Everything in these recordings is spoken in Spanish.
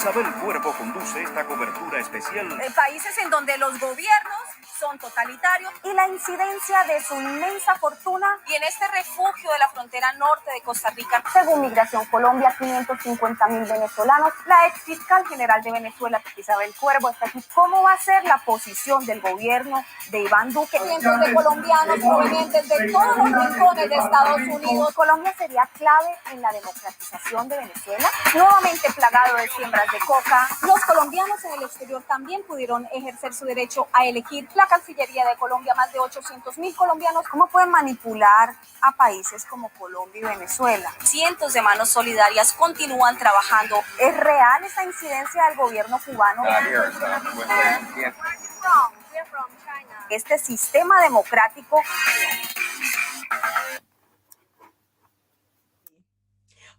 Isabel Cuervo conduce esta cobertura especial. Países en donde los gobiernos son totalitarios y la incidencia de su inmensa fortuna. Y en este refugio de la frontera norte de Costa Rica, según Migración Colombia, 550,000 venezolanos. La ex fiscal general de Venezuela, Isabel Cuervo, está aquí. ¿Cómo va a ser la posición del gobierno de Iván Duque? Cientos de colombianos provenientes de todos los rincones de Estados Unidos. ¿Colombia sería clave en la democratización de Venezuela? Nuevamente plagado de siembras de coca, los colombianos en el exterior también pudieron ejercer su derecho a elegir. La Cancillería de Colombia, más de 800,000 colombianos. ¿Cómo pueden manipular a países como Colombia y Venezuela? Cientos de manos solidarias continúan trabajando. ¿Es real esa incidencia del gobierno cubano? Este sistema democrático.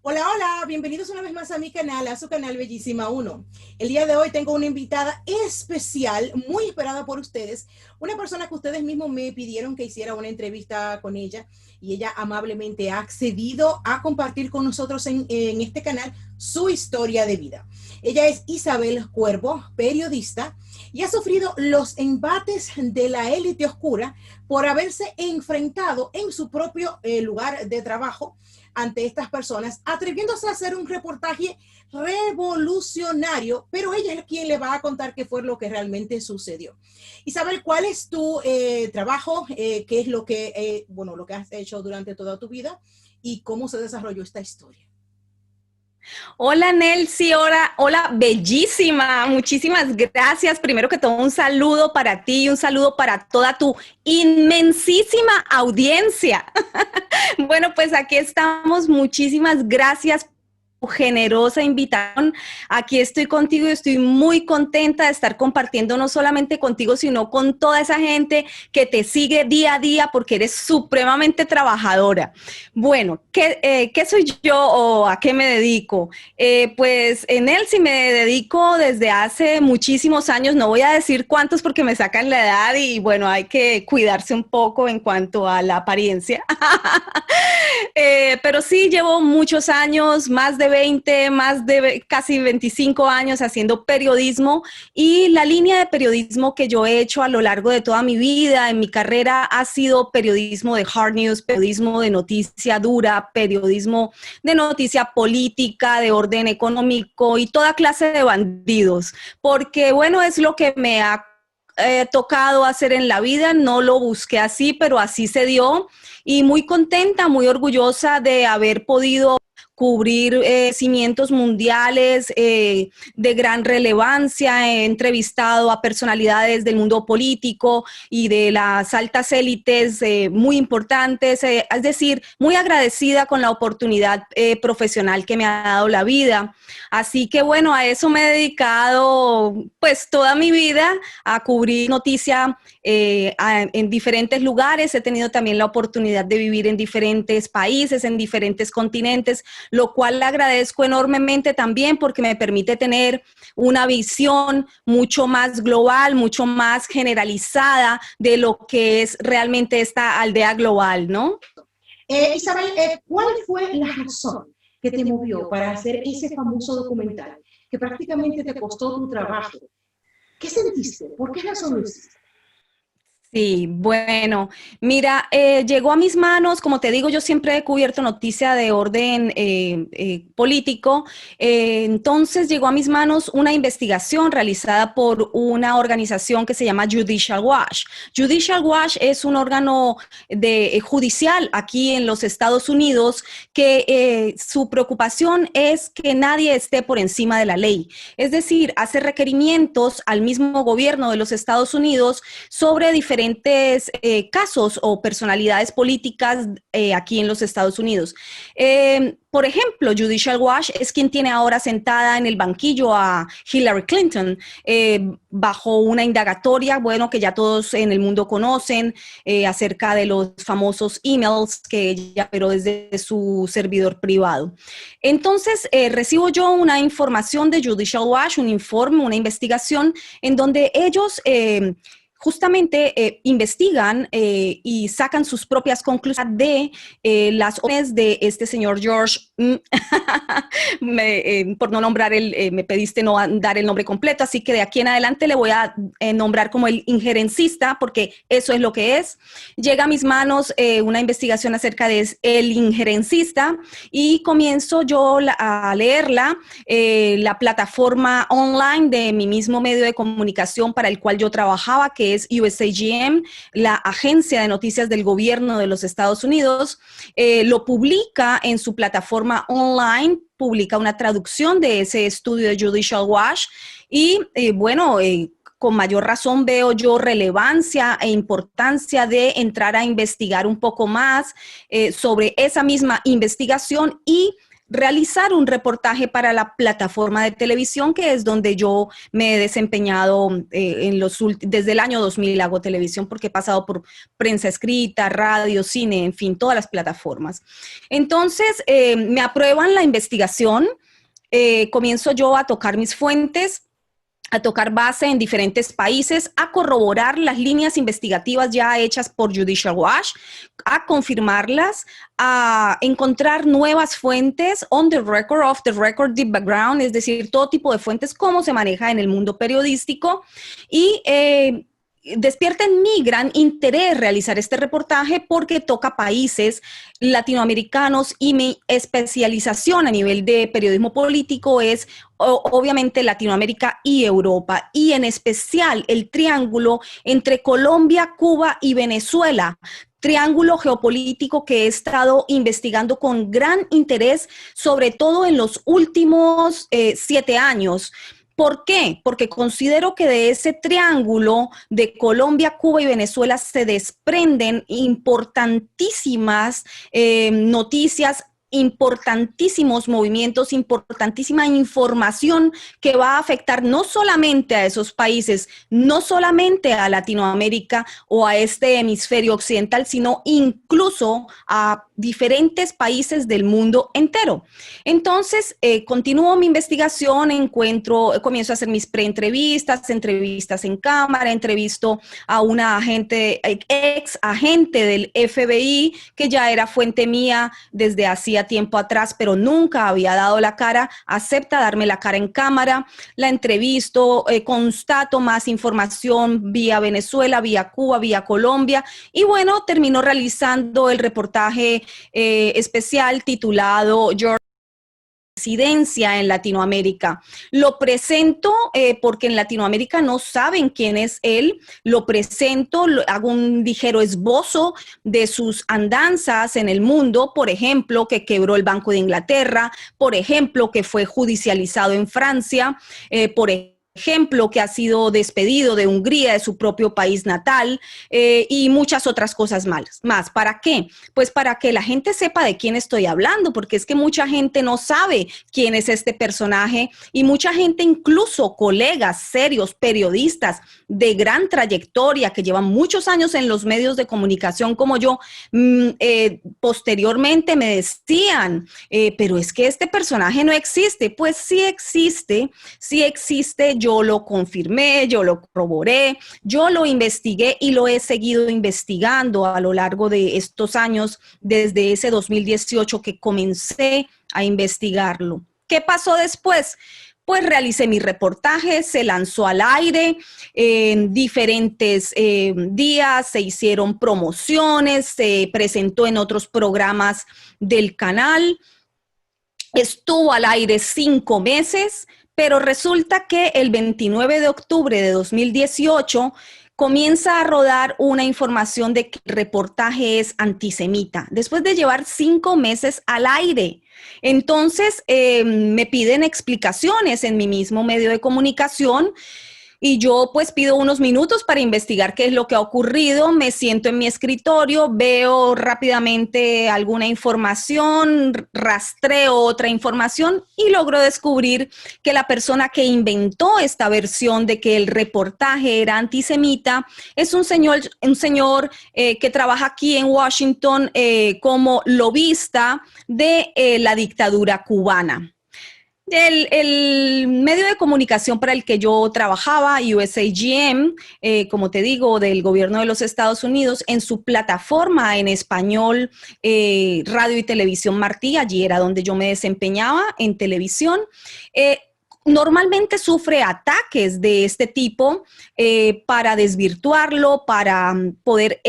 Hola, hola, bienvenidos una vez más a mi canal, a su canal Bellísima 1. El día de hoy tengo una invitada especial, muy esperada por ustedes, una persona que ustedes mismos me pidieron que hiciera una entrevista con ella y ella amablemente ha accedido a compartir con nosotros en este canal su historia de vida. Ella es Isabel Cuervo, periodista, y ha sufrido los embates de la élite oscura por haberse enfrentado en su propio lugar de trabajo ante estas personas, atreviéndose a hacer un reportaje revolucionario, pero ella es quien le va a contar qué fue lo que realmente sucedió. Isabel, ¿cuál es tu trabajo? ¿Qué es lo que, lo que has hecho durante toda tu vida? ¿Y cómo se desarrolló esta historia? Hola Nelcy, hola bellísima, muchísimas gracias. Primero que todo un saludo para ti y un saludo para toda tu inmensísima audiencia. Bueno, pues aquí estamos, muchísimas gracias por tu generosa invitación. Aquí estoy contigo y estoy muy contenta de estar compartiendo no solamente contigo, sino con toda esa gente que te sigue día a día porque eres supremamente trabajadora. Bueno, ¿qué soy yo o a qué me dedico? Pues en Nelcy me dedico desde hace muchísimos años, no voy a decir cuántos porque me sacan la edad y bueno, hay que cuidarse un poco en cuanto a la apariencia. Pero sí, llevo muchos años, más de 20, casi 25 años haciendo periodismo, y la línea de periodismo que yo he hecho a lo largo de toda mi vida, en mi carrera, ha sido periodismo de hard news, periodismo de noticia dura, periodismo de noticia política, de orden económico y toda clase de bandidos, porque bueno, es lo que me ha tocado hacer en la vida. No lo busqué así, pero así se dio, y muy contenta, muy orgullosa de haber podido cubrir cimientos mundiales de gran relevancia. He entrevistado a personalidades del mundo político y de las altas élites muy importantes, es decir, muy agradecida con la oportunidad profesional que me ha dado la vida. Así que bueno, a eso me he dedicado pues toda mi vida, a cubrir noticia en diferentes lugares. He tenido también la oportunidad de vivir en diferentes países, en diferentes continentes, lo cual le agradezco enormemente también porque me permite tener una visión mucho más global, mucho más generalizada de lo que es realmente esta aldea global, ¿no? Isabel, ¿cuál fue la razón que te movió para hacer ese famoso documental que prácticamente te costó tu trabajo? ¿Qué sentiste? ¿Por qué razón lo hiciste? Sí, bueno, mira, llegó a mis manos, como te digo, yo siempre he cubierto noticia de orden político, entonces llegó a mis manos una investigación realizada por una organización que se llama Judicial Watch. Judicial Watch es un órgano judicial aquí en los Estados Unidos que su preocupación es que nadie esté por encima de la ley, es decir, hace requerimientos al mismo gobierno de los Estados Unidos sobre diferentes casos o personalidades políticas aquí en los Estados Unidos. Por ejemplo, Judicial Watch es quien tiene ahora sentada en el banquillo a Hillary Clinton bajo una indagatoria, bueno, que ya todos en el mundo conocen, acerca de los famosos emails que ella pero desde su servidor privado. Entonces, recibo yo una información de Judicial Watch, un informe, una investigación en donde ellos justamente investigan y sacan sus propias conclusiones de las órdenes de este señor George, por no nombrar me pediste no dar el nombre completo, así que de aquí en adelante le voy a nombrar como el injerencista, porque eso es lo que es. Llega a mis manos una investigación acerca de el injerencista y comienzo yo a leerla, la plataforma online de mi mismo medio de comunicación para el cual yo trabajaba, que es USAGM, la agencia de noticias del gobierno de los Estados Unidos, lo publica en su plataforma online, publica una traducción de ese estudio de Judicial Watch y con mayor razón veo yo relevancia e importancia de entrar a investigar un poco más sobre esa misma investigación y realizar un reportaje para la plataforma de televisión, que es donde yo me he desempeñado desde el año 2000 hago televisión porque he pasado por prensa escrita, radio, cine, en fin, todas las plataformas. Entonces, me aprueban la investigación, comienzo yo a tocar mis fuentes, a tocar base en diferentes países, a corroborar las líneas investigativas ya hechas por Judicial Watch, a confirmarlas, a encontrar nuevas fuentes on the record, off the record, deep background, es decir, todo tipo de fuentes, cómo se maneja en el mundo periodístico y despierta en mí gran interés realizar este reportaje porque toca países latinoamericanos y mi especialización a nivel de periodismo político es obviamente Latinoamérica y Europa, y en especial el triángulo entre Colombia, Cuba y Venezuela. Triángulo geopolítico que he estado investigando con gran interés, sobre todo en los últimos 7 años. ¿Por qué? Porque considero que de ese triángulo de Colombia, Cuba y Venezuela se desprenden importantísimas noticias, importantísimos movimientos, importantísima información que va a afectar no solamente a esos países, no solamente a Latinoamérica o a este hemisferio occidental, sino incluso a diferentes países del mundo entero. Entonces, continúo mi investigación, comienzo a hacer mis preentrevistas, entrevistas en cámara, entrevisto a una ex agente del FBI, que ya era fuente mía desde hacía tiempo atrás, pero nunca había dado la cara, acepta darme la cara en cámara, la entrevisto, constato más información vía Venezuela, vía Cuba, vía Colombia, y bueno, termino realizando el reportaje especial titulado George Incidencia en Latinoamérica. Lo presento porque en Latinoamérica no saben quién es él, lo presento, hago un ligero esbozo de sus andanzas en el mundo, por ejemplo, que quebró el Banco de Inglaterra, por ejemplo, que fue judicializado en Francia, por ejemplo, que ha sido despedido de Hungría, de su propio país natal, y muchas otras cosas más. ¿Para qué? Pues para que la gente sepa de quién estoy hablando, porque es que mucha gente no sabe quién es este personaje y mucha gente, incluso colegas serios, periodistas de gran trayectoria que llevan muchos años en los medios de comunicación como yo, posteriormente me decían, pero es que este personaje no existe. Pues sí existe, yo lo confirmé, yo lo corroboré, yo lo investigué y lo he seguido investigando a lo largo de estos años, desde ese 2018 que comencé a investigarlo. ¿Qué pasó después? Pues realicé mi reportaje, se lanzó al aire en diferentes días, se hicieron promociones, se presentó en otros programas del canal, estuvo al aire 5 meses, pero resulta que el 29 de octubre de 2018 comienza a rodar una información de que el reportaje es antisemita, después de llevar 5 meses al aire. Entonces me piden explicaciones en mi mismo medio de comunicación y yo pues pido unos minutos para investigar qué es lo que ha ocurrido. Me siento en mi escritorio, veo rápidamente alguna información, rastreo otra información y logro descubrir que la persona que inventó esta versión de que el reportaje era antisemita es un señor que trabaja aquí en Washington como lobista de la dictadura cubana. El medio de comunicación para el que yo trabajaba, USAGM, como te digo, del gobierno de los Estados Unidos, en su plataforma en español, Radio y Televisión Martí, allí era donde yo me desempeñaba en televisión. Normalmente sufre ataques de este tipo para desvirtuarlo, para poder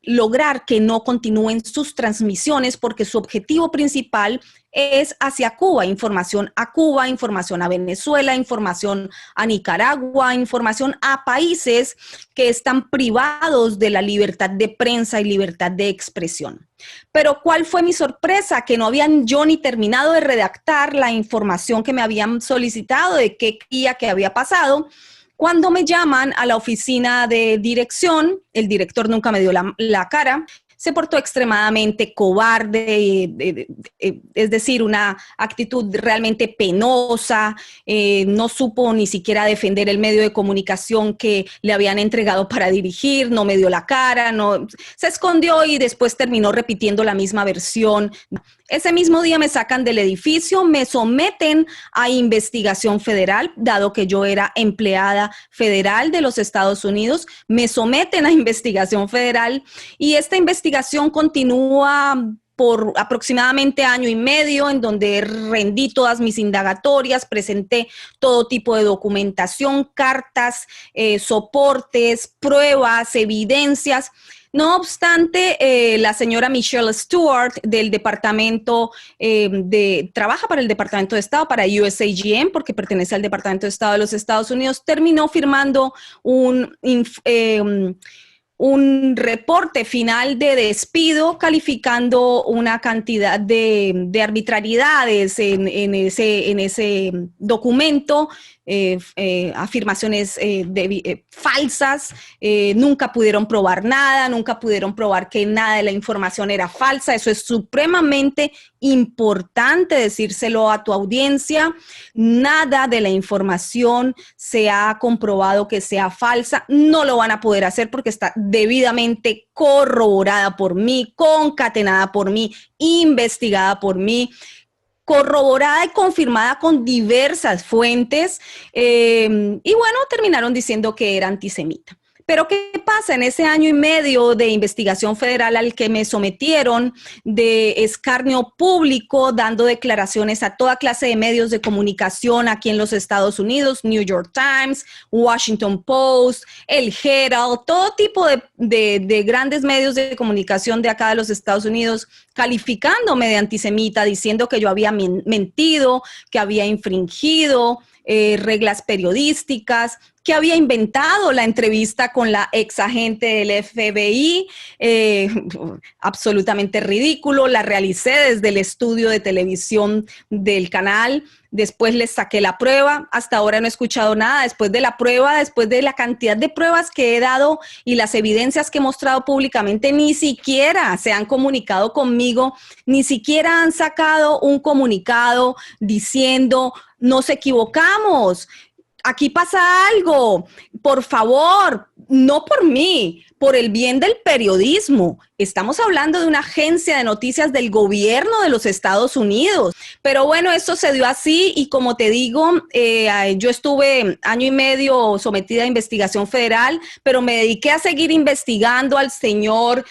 lograr que no continúen sus transmisiones, porque su objetivo principal es hacia Cuba, información a Venezuela, información a Nicaragua, información a países que están privados de la libertad de prensa y libertad de expresión. Pero ¿cuál fue mi sorpresa? Que no habían yo ni terminado de redactar la información que me habían solicitado de qué día que había pasado. Cuando me llaman a la oficina de dirección, el director nunca me dio la cara, se portó extremadamente cobarde, es decir, una actitud realmente penosa, no supo ni siquiera defender el medio de comunicación que le habían entregado para dirigir, no me dio la cara, se escondió y después terminó repitiendo la misma versión. Ese mismo día me sacan del edificio, me someten a investigación federal, dado que yo era empleada federal de los Estados Unidos, me someten a investigación federal y esta investigación continúa por aproximadamente año y medio, en donde rendí todas mis indagatorias, presenté todo tipo de documentación, cartas, soportes, pruebas, evidencias. No obstante, la señora Michelle Stewart del departamento trabaja para el Departamento de Estado, para USAGM, porque pertenece al Departamento de Estado de los Estados Unidos, terminó firmando un reporte final de despido calificando una cantidad de arbitrariedades en ese documento, afirmaciones falsas, nunca pudieron probar nada, nunca pudieron probar que nada de la información era falsa. Eso es supremamente importante decírselo a tu audiencia. Nada de la información se ha comprobado que sea falsa. No lo van a poder hacer porque está debidamente corroborada por mí, concatenada por mí, investigada por mí, corroborada y confirmada con diversas fuentes, y bueno, terminaron diciendo que era antisemita. Pero ¿qué pasa? En ese año y medio de investigación federal al que me sometieron, de escarnio público, dando declaraciones a toda clase de medios de comunicación aquí en los Estados Unidos, New York Times, Washington Post, el Herald, todo tipo de grandes medios de comunicación de acá de los Estados Unidos, calificándome de antisemita, diciendo que yo había mentido, que había infringido reglas periodísticas, que había inventado la entrevista con la ex agente del FBI, absolutamente ridículo. La realicé desde el estudio de televisión del canal. Después les saqué la prueba. Hasta ahora no he escuchado nada. Después de la prueba, después de la cantidad de pruebas que he dado y las evidencias que he mostrado públicamente, ni siquiera se han comunicado conmigo, ni siquiera han sacado un comunicado diciendo: nos equivocamos, aquí pasa algo, por favor, no por mí, por el bien del periodismo. Estamos hablando de una agencia de noticias del gobierno de los Estados Unidos. Pero bueno, esto se dio así y como te digo, yo estuve año y medio sometida a investigación federal, pero me dediqué a seguir investigando al señor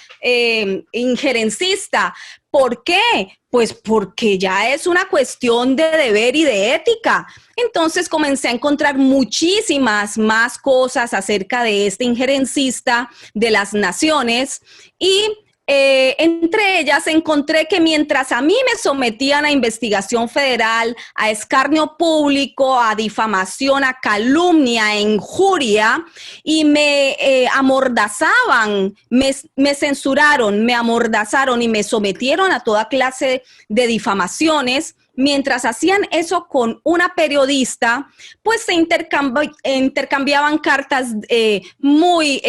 injerencista. ¿Por qué? Pues porque ya es una cuestión de deber y de ética. Entonces comencé a encontrar muchísimas más cosas acerca de este injerencista de las naciones y entre ellas encontré que mientras a mí me sometían a investigación federal, a escarnio público, a difamación, a calumnia, a injuria, y me amordazaban, me censuraron, me amordazaron y me sometieron a toda clase de difamaciones. Mientras hacían eso con una periodista, pues se intercambiaban cartas muy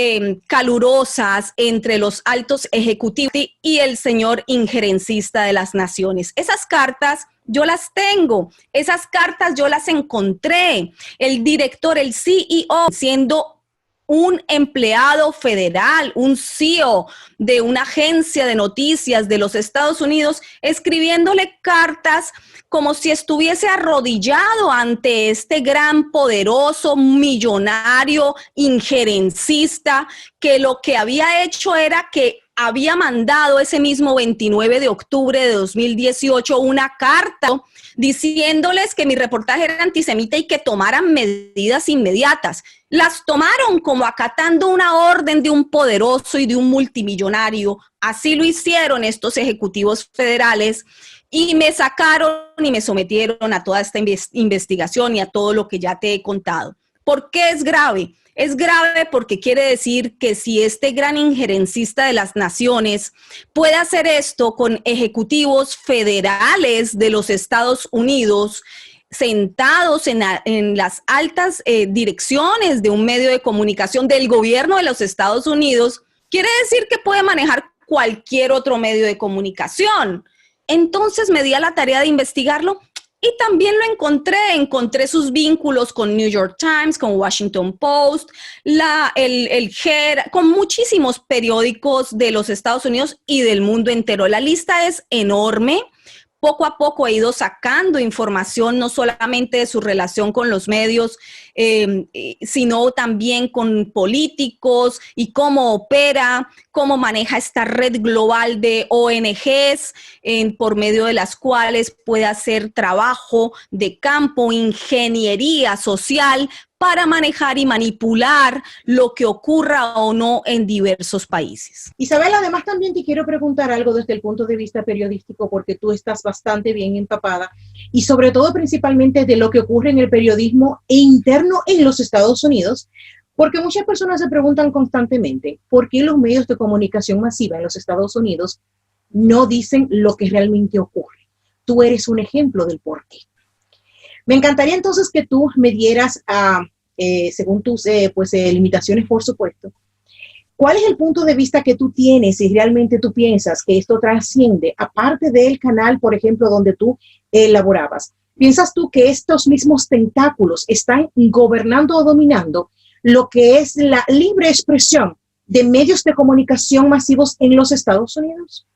calurosas entre los altos ejecutivos y el señor injerencista de las naciones. Esas cartas yo las tengo, esas cartas yo las encontré. El director, el CEO, siendo un empleado federal, un CEO de una agencia de noticias de los Estados Unidos, escribiéndole cartas como si estuviese arrodillado ante este gran, poderoso, millonario, injerencista, que lo que había hecho era que había mandado ese mismo 29 de octubre de 2018 una carta diciéndoles que mi reportaje era antisemita y que tomaran medidas inmediatas. Las tomaron como acatando una orden de un poderoso y de un multimillonario. Así lo hicieron estos ejecutivos federales y me sacaron y me sometieron a toda esta investigación y a todo lo que ya te he contado. ¿Por qué es grave? Es grave porque quiere decir que si este gran injerencista de las naciones puede hacer esto con ejecutivos federales de los Estados Unidos, sentados en las altas direcciones de un medio de comunicación del gobierno de los Estados Unidos, quiere decir que puede manejar cualquier otro medio de comunicación. Entonces me di a la tarea de investigarlo. Y también lo encontré sus vínculos con New York Times, con Washington Post, con muchísimos periódicos de los Estados Unidos y del mundo entero. La lista es enorme. Poco a poco he ido sacando información, no solamente de su relación con los medios, sino también con políticos y cómo opera, cómo maneja esta red global de ONGs, por medio de las cuales puede hacer trabajo de campo, ingeniería social, para manejar y manipular lo que ocurra o no en diversos países. Isabel, además también te quiero preguntar algo desde el punto de vista periodístico, porque tú estás bastante bien empapada y sobre todo principalmente de lo que ocurre en el periodismo interno en los Estados Unidos, porque muchas personas se preguntan constantemente por qué los medios de comunicación masiva en los Estados Unidos no dicen lo que realmente ocurre. Tú eres un ejemplo del por qué. Me encantaría entonces que tú me dieras, según tus limitaciones, por supuesto, ¿cuál es el punto de vista que tú tienes si realmente tú piensas que esto trasciende, aparte del canal, por ejemplo, donde tú elaborabas? ¿Piensas tú que estos mismos tentáculos están gobernando o dominando lo que es la libre expresión de medios de comunicación masivos en los Estados Unidos?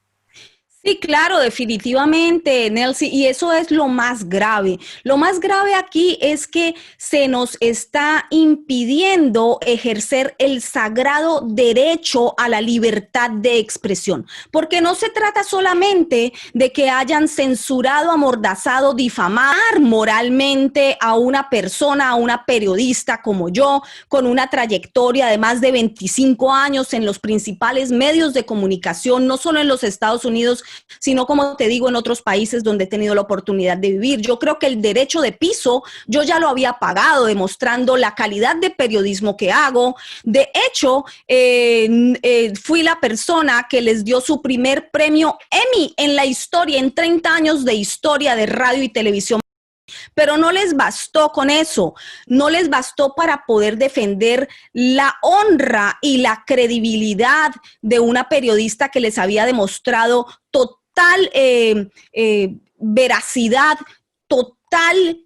Sí, claro, definitivamente, Nelcy, y eso es lo más grave. Lo más grave aquí es que se nos está impidiendo ejercer el sagrado derecho a la libertad de expresión, porque no se trata solamente de que hayan censurado, amordazado, difamar moralmente a una persona, a una periodista como yo, con una trayectoria de más de 25 años en los principales medios de comunicación, no solo en los Estados Unidos, sino, como te digo, en otros países donde he tenido la oportunidad de vivir. Yo creo que el derecho de piso yo ya lo había pagado, demostrando la calidad de periodismo que hago. De hecho, fui la persona que les dio su primer premio Emmy en la historia, en 30 años de historia de radio y televisión. Pero no les bastó con eso, no les bastó para poder defender la honra y la credibilidad de una periodista que les había demostrado total veracidad, total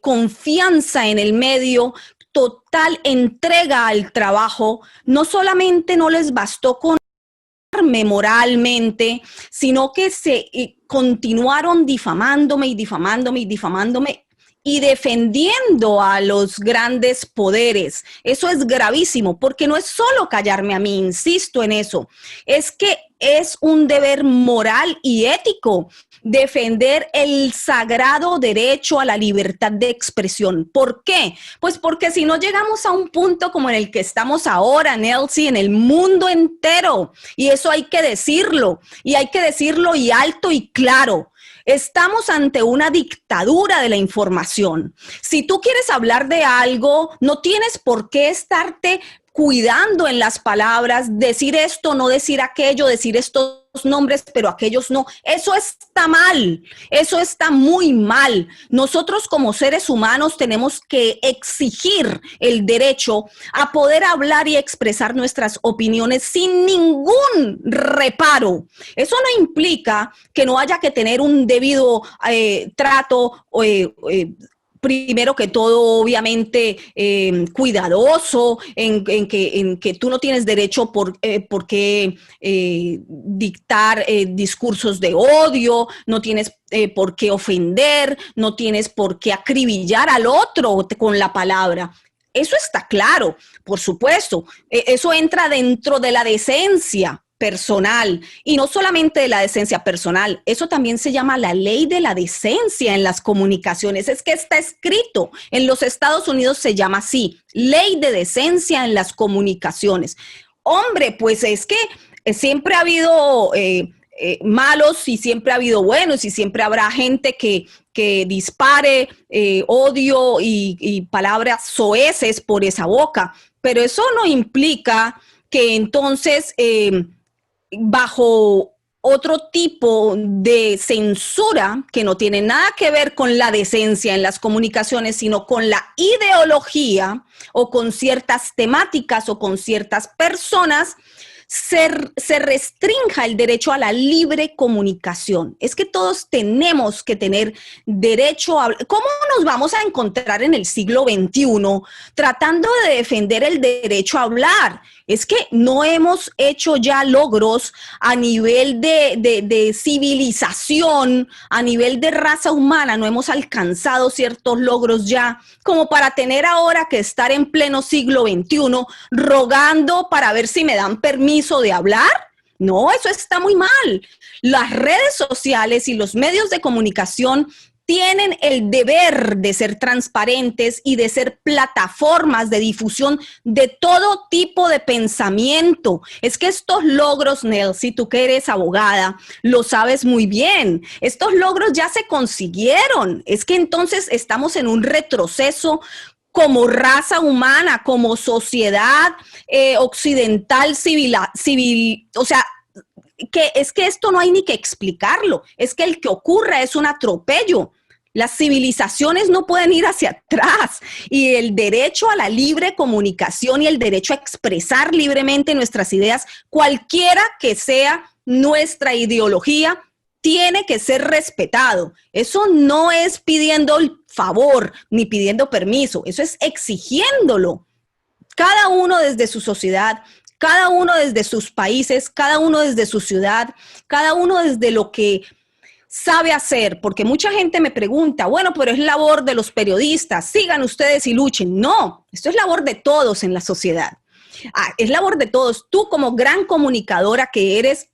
confianza en el medio, total entrega al trabajo. No solamente no les bastó con moralmente, sino que se continuaron difamándome y difamándome y difamándome y defendiendo a los grandes poderes. Eso es gravísimo, porque no es solo callarme a mí, insisto en eso, es que es un deber moral y ético defender el sagrado derecho a la libertad de expresión. ¿Por qué? Pues porque si no llegamos a un punto como en el que estamos ahora, Nelcy, en el mundo entero, y eso hay que decirlo, y alto y claro. Estamos ante una dictadura de la información. Si tú quieres hablar de algo, no tienes por qué estarte cuidando en las palabras, decir esto, no decir aquello, decir estos nombres, pero aquellos no. Eso está mal, eso está muy mal. Nosotros como seres humanos tenemos que exigir el derecho a poder hablar y expresar nuestras opiniones sin ningún reparo. Eso no implica que no haya que tener un debido trato primero que todo, obviamente, cuidadoso en que tú no tienes derecho por qué dictar discursos de odio, no tienes por qué ofender, no tienes por qué acribillar al otro con la palabra. Eso está claro, por supuesto. Eso entra dentro de la decencia personal, y no solamente de la decencia personal, eso también se llama la ley de la decencia en las comunicaciones. Es que está escrito, en los Estados Unidos se llama así, ley de decencia en las comunicaciones. Hombre, pues es que siempre ha habido malos y siempre ha habido buenos y siempre habrá gente que dispare odio y palabras soeces por esa boca, pero eso no implica que entonces bajo otro tipo de censura que no tiene nada que ver con la decencia en las comunicaciones, sino con la ideología o con ciertas temáticas o con ciertas personas, se restrinja el derecho a la libre comunicación. Es que todos tenemos que tener derecho a... ¿Cómo nos vamos a encontrar en el siglo XXI tratando de defender el derecho a hablar? Es que no hemos hecho ya logros a nivel de civilización, a nivel de raza humana, no hemos alcanzado ciertos logros ya, como para tener ahora que estar en pleno siglo XXI rogando para ver si me dan permiso de hablar. No, eso está muy mal. Las redes sociales y los medios de comunicación tienen el deber de ser transparentes y de ser plataformas de difusión de todo tipo de pensamiento. Es que estos logros, Nelcy, tú que eres abogada, lo sabes muy bien. Estos logros ya se consiguieron. Es que entonces estamos en un retroceso como raza humana, como sociedad occidental civil, o sea, que es que esto no hay ni que explicarlo, es que el que ocurra es un atropello. Las civilizaciones no pueden ir hacia atrás y el derecho a la libre comunicación y el derecho a expresar libremente nuestras ideas, cualquiera que sea nuestra ideología, tiene que ser respetado. Eso no es pidiendo el favor ni pidiendo permiso, eso es exigiéndolo. Cada uno desde su sociedad, cada uno desde sus países, cada uno desde su ciudad, cada uno desde lo que sabe hacer, porque mucha gente me pregunta, bueno, pero es labor de los periodistas, sigan ustedes y luchen. No, esto es labor de todos en la sociedad. Es labor de todos. Tú como gran comunicadora que eres,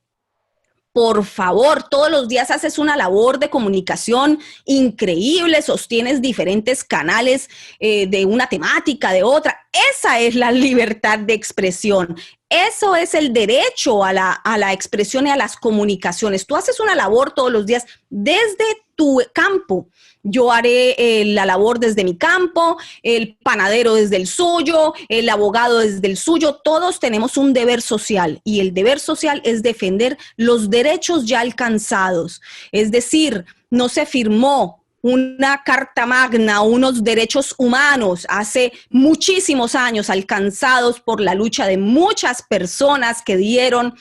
por favor, todos los días haces una labor de comunicación increíble, sostienes diferentes canales de una temática, de otra. Esa es la libertad de expresión. Eso es el derecho a la expresión y a las comunicaciones. Tú haces una labor todos los días desde tu campo. Yo haré la labor desde mi campo, el panadero desde el suyo, el abogado desde el suyo. Todos tenemos un deber social y el deber social es defender los derechos ya alcanzados. Es decir, no se firmó una carta magna, unos derechos humanos hace muchísimos años alcanzados por la lucha de muchas personas que dieron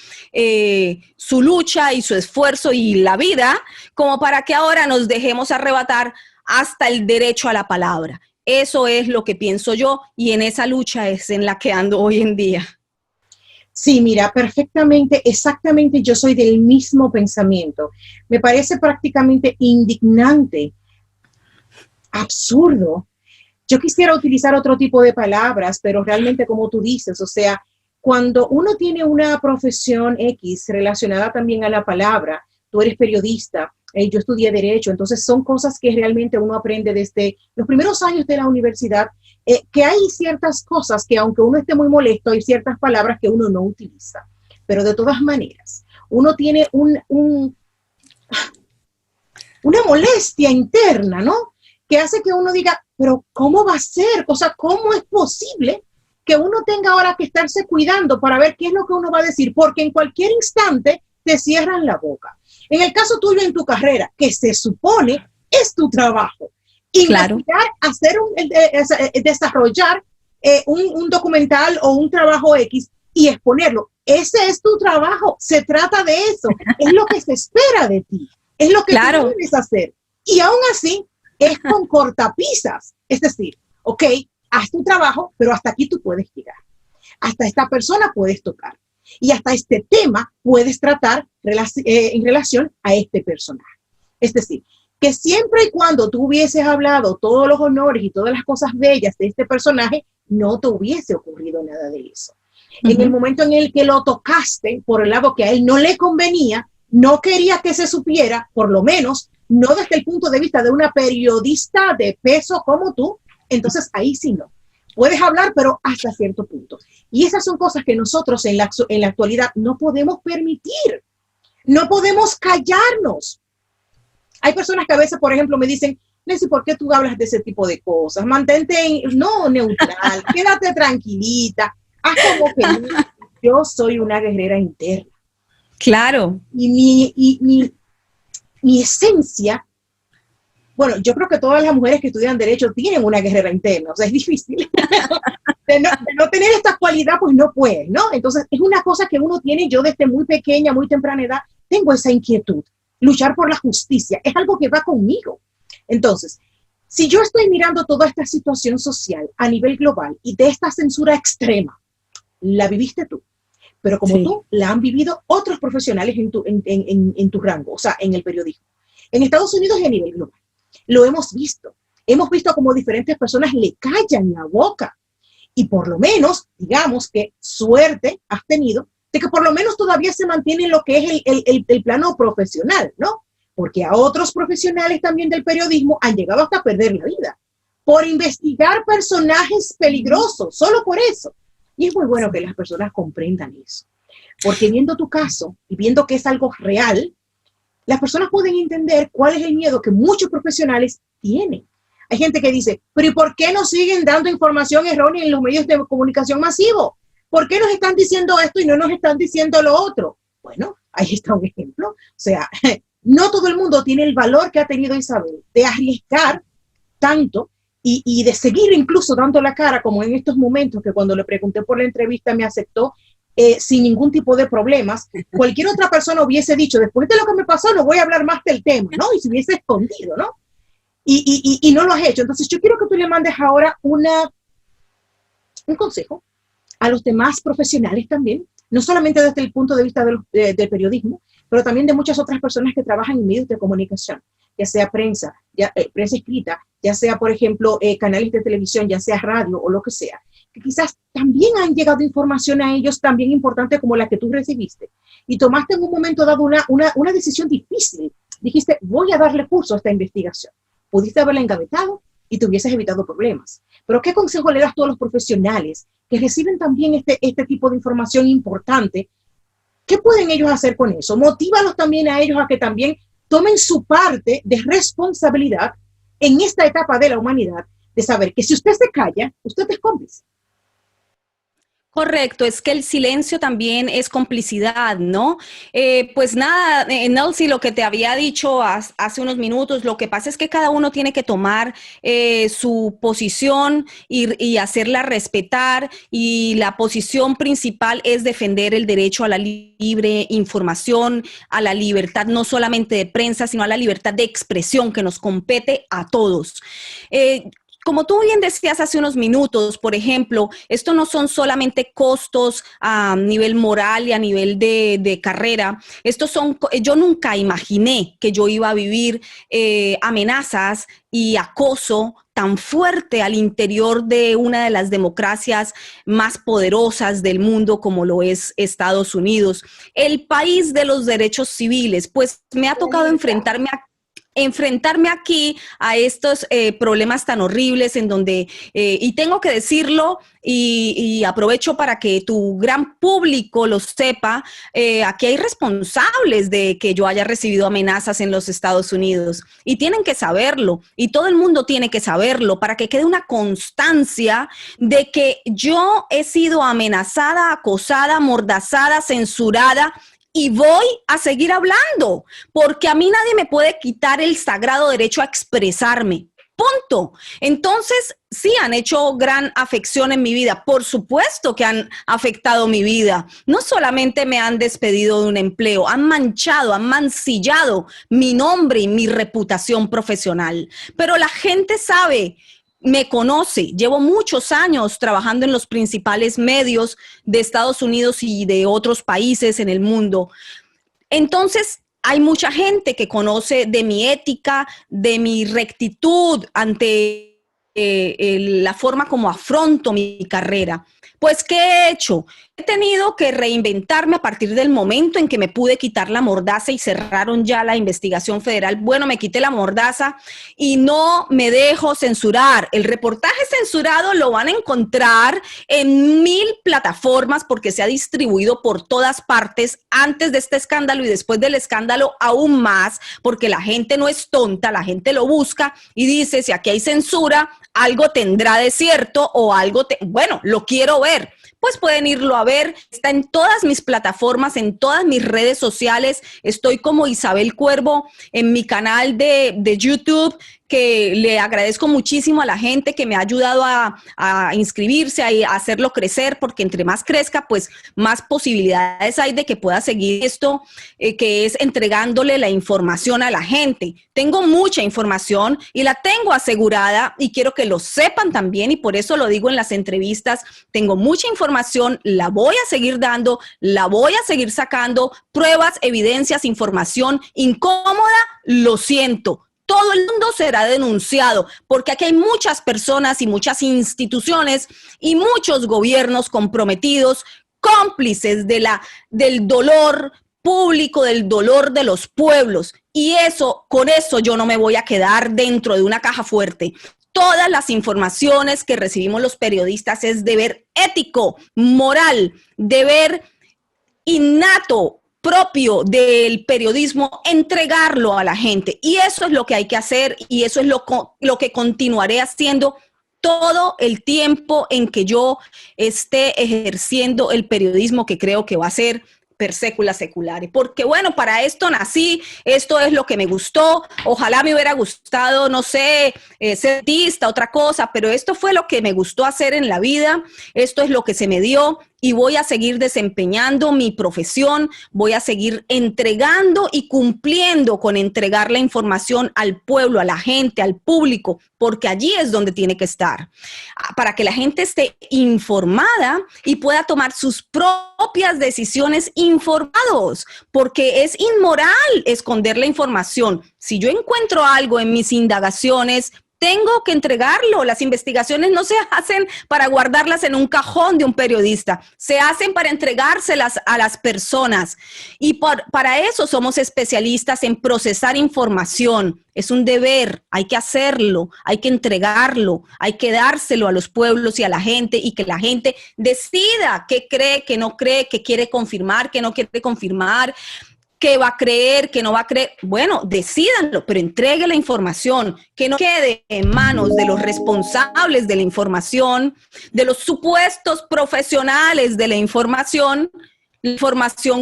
su lucha y su esfuerzo y la vida, como para que ahora nos dejemos arrebatar hasta el derecho a la palabra. Eso es lo que pienso yo y en esa lucha es en la que ando hoy en día. Sí, mira, perfectamente, exactamente, yo soy del mismo pensamiento. Me parece prácticamente indignante, absurdo. Yo quisiera utilizar otro tipo de palabras, pero realmente como tú dices, o sea, cuando uno tiene una profesión X relacionada también a la palabra, tú eres periodista, yo estudié Derecho, entonces son cosas que realmente uno aprende desde los primeros años de la universidad, que hay ciertas cosas que aunque uno esté muy molesto, hay ciertas palabras que uno no utiliza, pero de todas maneras, uno tiene una molestia interna, ¿no? Que hace que uno diga, pero ¿cómo va a ser? O sea, ¿cómo es posible que uno tenga ahora que estarse cuidando para ver qué es lo que uno va a decir? Porque en cualquier instante te cierran la boca. En el caso tuyo en tu carrera, que se supone es tu trabajo, investigar, claro, desarrollar un documental o un trabajo X y exponerlo. Ese es tu trabajo, se trata de eso, es lo que se espera de ti, es lo que claro. Tú debes hacer. Y aún así, es con cortapisas. Es decir, ok, haz tu trabajo, pero hasta aquí tú puedes llegar. Hasta esta persona puedes tocar. Y hasta este tema puedes tratar en relación a este personaje. Es decir, que siempre y cuando tú hubieses hablado todos los honores y todas las cosas bellas de este personaje, no te hubiese ocurrido nada de eso. En el momento en el que lo tocaste por el lado que a él no le convenía, no quería que se supiera, por lo menos, no desde el punto de vista de una periodista de peso como tú, entonces ahí sí no. Puedes hablar, pero hasta cierto punto. Y esas son cosas que nosotros en la actualidad no podemos permitir. No podemos callarnos. Hay personas que a veces, por ejemplo, me dicen, Nancy, ¿por qué tú hablas de ese tipo de cosas? Mantente neutral, quédate tranquilita. Haz como que yo soy una guerrera interna. Claro. Y mi esencia, bueno, yo creo que todas las mujeres que estudian Derecho tienen una guerrera interna, o sea, es difícil. de no tener esta cualidad, pues no puedes, ¿no? Entonces, es una cosa que uno tiene, yo desde muy pequeña, muy temprana edad, tengo esa inquietud. Luchar por la justicia es algo que va conmigo. Entonces, si yo estoy mirando toda esta situación social a nivel global y de esta censura extrema, la viviste tú, pero como tú, la han vivido otros profesionales en tu rango, o sea, en el periodismo. En Estados Unidos y a nivel global. Lo hemos visto. Hemos visto como diferentes personas le callan la boca. Y por lo menos, digamos que suerte has tenido de que por lo menos todavía se mantiene en lo que es el plano profesional, ¿no? Porque a otros profesionales también del periodismo han llegado hasta perder la vida por investigar personajes peligrosos, solo por eso. Y es muy bueno que las personas comprendan eso, porque viendo tu caso y viendo que es algo real, las personas pueden entender cuál es el miedo que muchos profesionales tienen. Hay gente que dice, pero ¿y por qué nos siguen dando información errónea en los medios de comunicación masivos? ¿Por qué nos están diciendo esto y no nos están diciendo lo otro? Bueno, ahí está un ejemplo. O sea, no todo el mundo tiene el valor que ha tenido Isabel de arriesgar tanto y de seguir incluso dando la cara, como en estos momentos que cuando le pregunté por la entrevista me aceptó sin ningún tipo de problemas. Cualquier otra persona hubiese dicho, después de lo que me pasó, no voy a hablar más del tema, ¿no? Y se hubiese escondido, ¿no? Y no lo has hecho. Entonces yo quiero que tú le mandes ahora un consejo a los demás profesionales también, no solamente desde el punto de vista del periodismo, pero también de muchas otras personas que trabajan en medios de comunicación, ya sea prensa, prensa escrita, ya sea, por ejemplo, canales de televisión, ya sea radio o lo que sea, que quizás también han llegado información a ellos también importante como la que tú recibiste. Y tomaste en un momento dado una decisión difícil. Dijiste, voy a darle curso a esta investigación. Pudiste haberla engavetado y te hubieses evitado problemas. Pero ¿qué consejo le das tú a los profesionales que reciben también este tipo de información importante? ¿Qué pueden ellos hacer con eso? Motívalos también a ellos a que también tomen su parte de responsabilidad en esta etapa de la humanidad, de saber que si usted se calla, usted es cómplice. Correcto, es que el silencio también es complicidad, ¿no? Pues nada, Nelsie, lo que te había dicho hace unos minutos, lo que pasa es que cada uno tiene que tomar su posición y hacerla respetar, y la posición principal es defender el derecho a la libre información, a la libertad no solamente de prensa, sino a la libertad de expresión que nos compete a todos. Como tú bien decías hace unos minutos, por ejemplo, esto no son solamente costos a nivel moral y a nivel de carrera. Yo nunca imaginé que yo iba a vivir amenazas y acoso tan fuerte al interior de una de las democracias más poderosas del mundo como lo es Estados Unidos, el país de los derechos civiles. Pues me ha tocado enfrentarme aquí a estos problemas tan horribles en donde, y tengo que decirlo, y aprovecho para que tu gran público lo sepa, aquí hay responsables de que yo haya recibido amenazas en los Estados Unidos, y tienen que saberlo, y todo el mundo tiene que saberlo para que quede una constancia de que yo he sido amenazada, acosada, amordazada, censurada. Y voy a seguir hablando, porque a mí nadie me puede quitar el sagrado derecho a expresarme. punto. Entonces, sí, han hecho gran afección en mi vida. Por supuesto que han afectado mi vida. No solamente me han despedido de un empleo, han manchado, han mancillado mi nombre y mi reputación profesional. Pero la gente sabe, me conoce, llevo muchos años trabajando en los principales medios de Estados Unidos y de otros países en el mundo. Entonces, hay mucha gente que conoce de mi ética, de mi rectitud ante la forma como afronto mi carrera. Pues, ¿qué he hecho? He tenido que reinventarme a partir del momento en que me pude quitar la mordaza y cerraron ya la investigación federal. Bueno, me quité la mordaza y no me dejo censurar. El reportaje censurado lo van a encontrar en 1000 plataformas porque se ha distribuido por todas partes antes de este escándalo y después del escándalo aún más, porque la gente no es tonta, la gente lo busca y dice, si aquí hay censura, algo tendrá de cierto o algo, bueno, lo quiero ver. Pues pueden irlo a ver, está en todas mis plataformas, en todas mis redes sociales, estoy como Isabel Cuervo en mi canal de YouTube, que le agradezco muchísimo a la gente que me ha ayudado a inscribirse, a hacerlo crecer, porque entre más crezca, pues más posibilidades hay de que pueda seguir esto, que es entregándole la información a la gente. Tengo mucha información y la tengo asegurada y quiero que lo sepan también y por eso lo digo en las entrevistas, tengo mucha información, la voy a seguir dando, la voy a seguir sacando, pruebas, evidencias, información incómoda, lo siento. Todo el mundo será denunciado, porque aquí hay muchas personas y muchas instituciones y muchos gobiernos comprometidos, cómplices del dolor público, del dolor de los pueblos. Y con eso yo no me voy a quedar dentro de una caja fuerte. Todas las informaciones que recibimos los periodistas es deber ético, moral, deber innato, propio del periodismo, entregarlo a la gente. Y eso es lo que hay que hacer y eso es lo que continuaré haciendo todo el tiempo en que yo esté ejerciendo el periodismo que creo que va a ser per secula seculare. Porque bueno, para esto nací, esto es lo que me gustó, ojalá me hubiera gustado, no sé, ser artista, otra cosa, pero esto fue lo que me gustó hacer en la vida, esto es lo que se me dio y voy a seguir desempeñando mi profesión, voy a seguir entregando y cumpliendo con entregar la información al pueblo, a la gente, al público, porque allí es donde tiene que estar, para que la gente esté informada y pueda tomar sus propias decisiones informados, porque es inmoral esconder la información. Si yo encuentro algo en mis indagaciones, tengo que entregarlo. Las investigaciones no se hacen para guardarlas en un cajón de un periodista, se hacen para entregárselas a las personas. Y para eso somos especialistas en procesar información. Es un deber, hay que hacerlo, hay que entregarlo, hay que dárselo a los pueblos y a la gente y que la gente decida qué cree, qué no cree, qué quiere confirmar, qué no quiere confirmar, qué va a creer, qué no va a creer. Bueno, decídanlo, pero entregue la información, que no quede en manos de los responsables de la información, de los supuestos profesionales de la información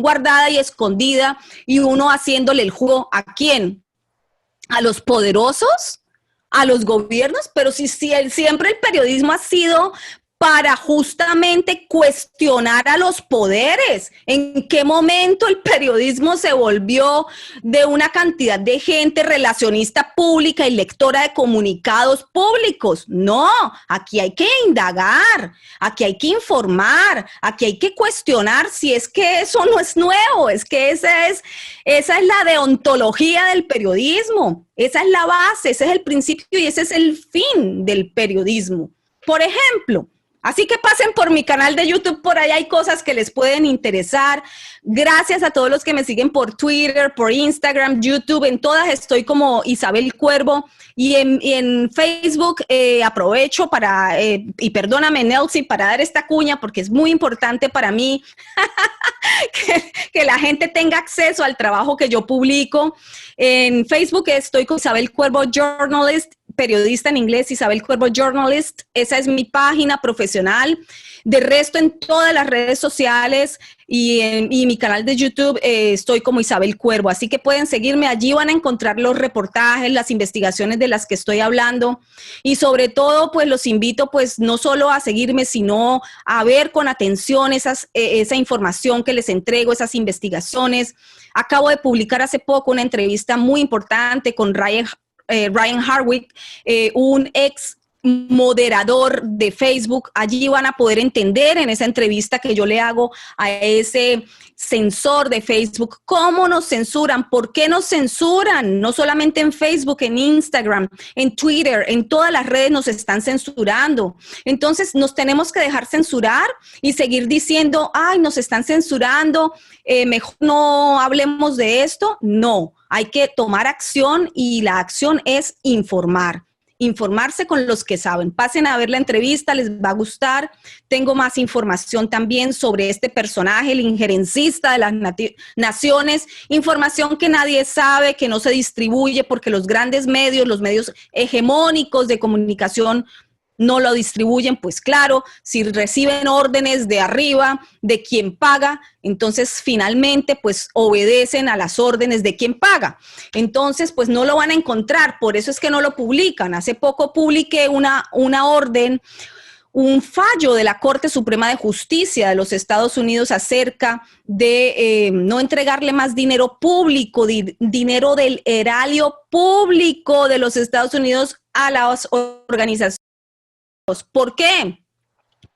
guardada y escondida, y uno haciéndole el juego ¿a quién? ¿A los poderosos? ¿A los gobiernos? Pero siempre el periodismo ha sido para justamente cuestionar a los poderes. ¿En qué momento el periodismo se volvió de una cantidad de gente relacionista pública y lectora de comunicados públicos? No, aquí hay que indagar, aquí hay que informar, aquí hay que cuestionar si es que eso no es nuevo, es que esa es la deontología del periodismo, esa es la base, ese es el principio y ese es el fin del periodismo. Por ejemplo, así que pasen por mi canal de YouTube, por ahí hay cosas que les pueden interesar. Gracias a todos los que me siguen por Twitter, por Instagram, YouTube, en todas estoy como Isabel Cuervo. Y en Facebook aprovecho y perdóname Nelson, para dar esta cuña porque es muy importante para mí que la gente tenga acceso al trabajo que yo publico. En Facebook estoy con Isabel Cuervo Journalist, periodista en inglés, Isabel Cuervo Journalist. Esa es mi página profesional. De resto, en todas las redes sociales y mi canal de YouTube estoy como Isabel Cuervo, así que pueden seguirme, allí van a encontrar los reportajes, las investigaciones de las que estoy hablando y sobre todo pues los invito pues no solo a seguirme, sino a ver con atención esa información que les entrego, esas investigaciones. Acabo de publicar hace poco una entrevista muy importante con Ryan Hardwick, un ex moderador de Facebook. Allí van a poder entender en esa entrevista que yo le hago a ese censor de Facebook cómo nos censuran, por qué nos censuran, no solamente en Facebook, en Instagram, en Twitter, en todas las redes nos están censurando. Entonces nos tenemos que dejar censurar y seguir diciendo, ay, nos están censurando, mejor no hablemos de esto. No, hay que tomar acción y la acción es informar. Informarse con los que saben. Pasen a ver la entrevista, les va a gustar. Tengo más información también sobre este personaje, el injerencista de las naciones, información que nadie sabe, que no se distribuye porque los grandes medios, los medios hegemónicos de comunicación no lo distribuyen. Pues claro, si reciben órdenes de arriba, de quien paga, entonces finalmente pues obedecen a las órdenes de quien paga. Entonces pues no lo van a encontrar, por eso es que no lo publican. Hace poco publiqué una orden, un fallo de la Corte Suprema de Justicia de los Estados Unidos acerca de no entregarle más dinero público, dinero del erario público de los Estados Unidos a las organizaciones. ¿Por qué?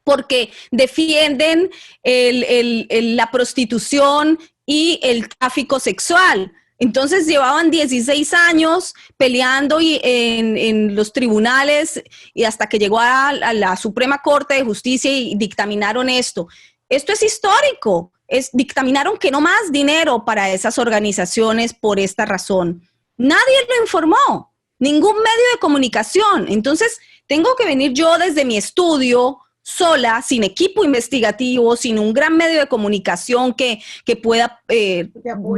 Porque defienden la prostitución y el tráfico sexual. Entonces llevaban 16 años peleando en los tribunales y hasta que llegó a la Suprema Corte de Justicia y dictaminaron esto. Esto es histórico. Dictaminaron que no más dinero para esas organizaciones por esta razón. Nadie lo informó, ningún medio de comunicación. Entonces, tengo que venir yo desde mi estudio, sola, sin equipo investigativo, sin un gran medio de comunicación que pueda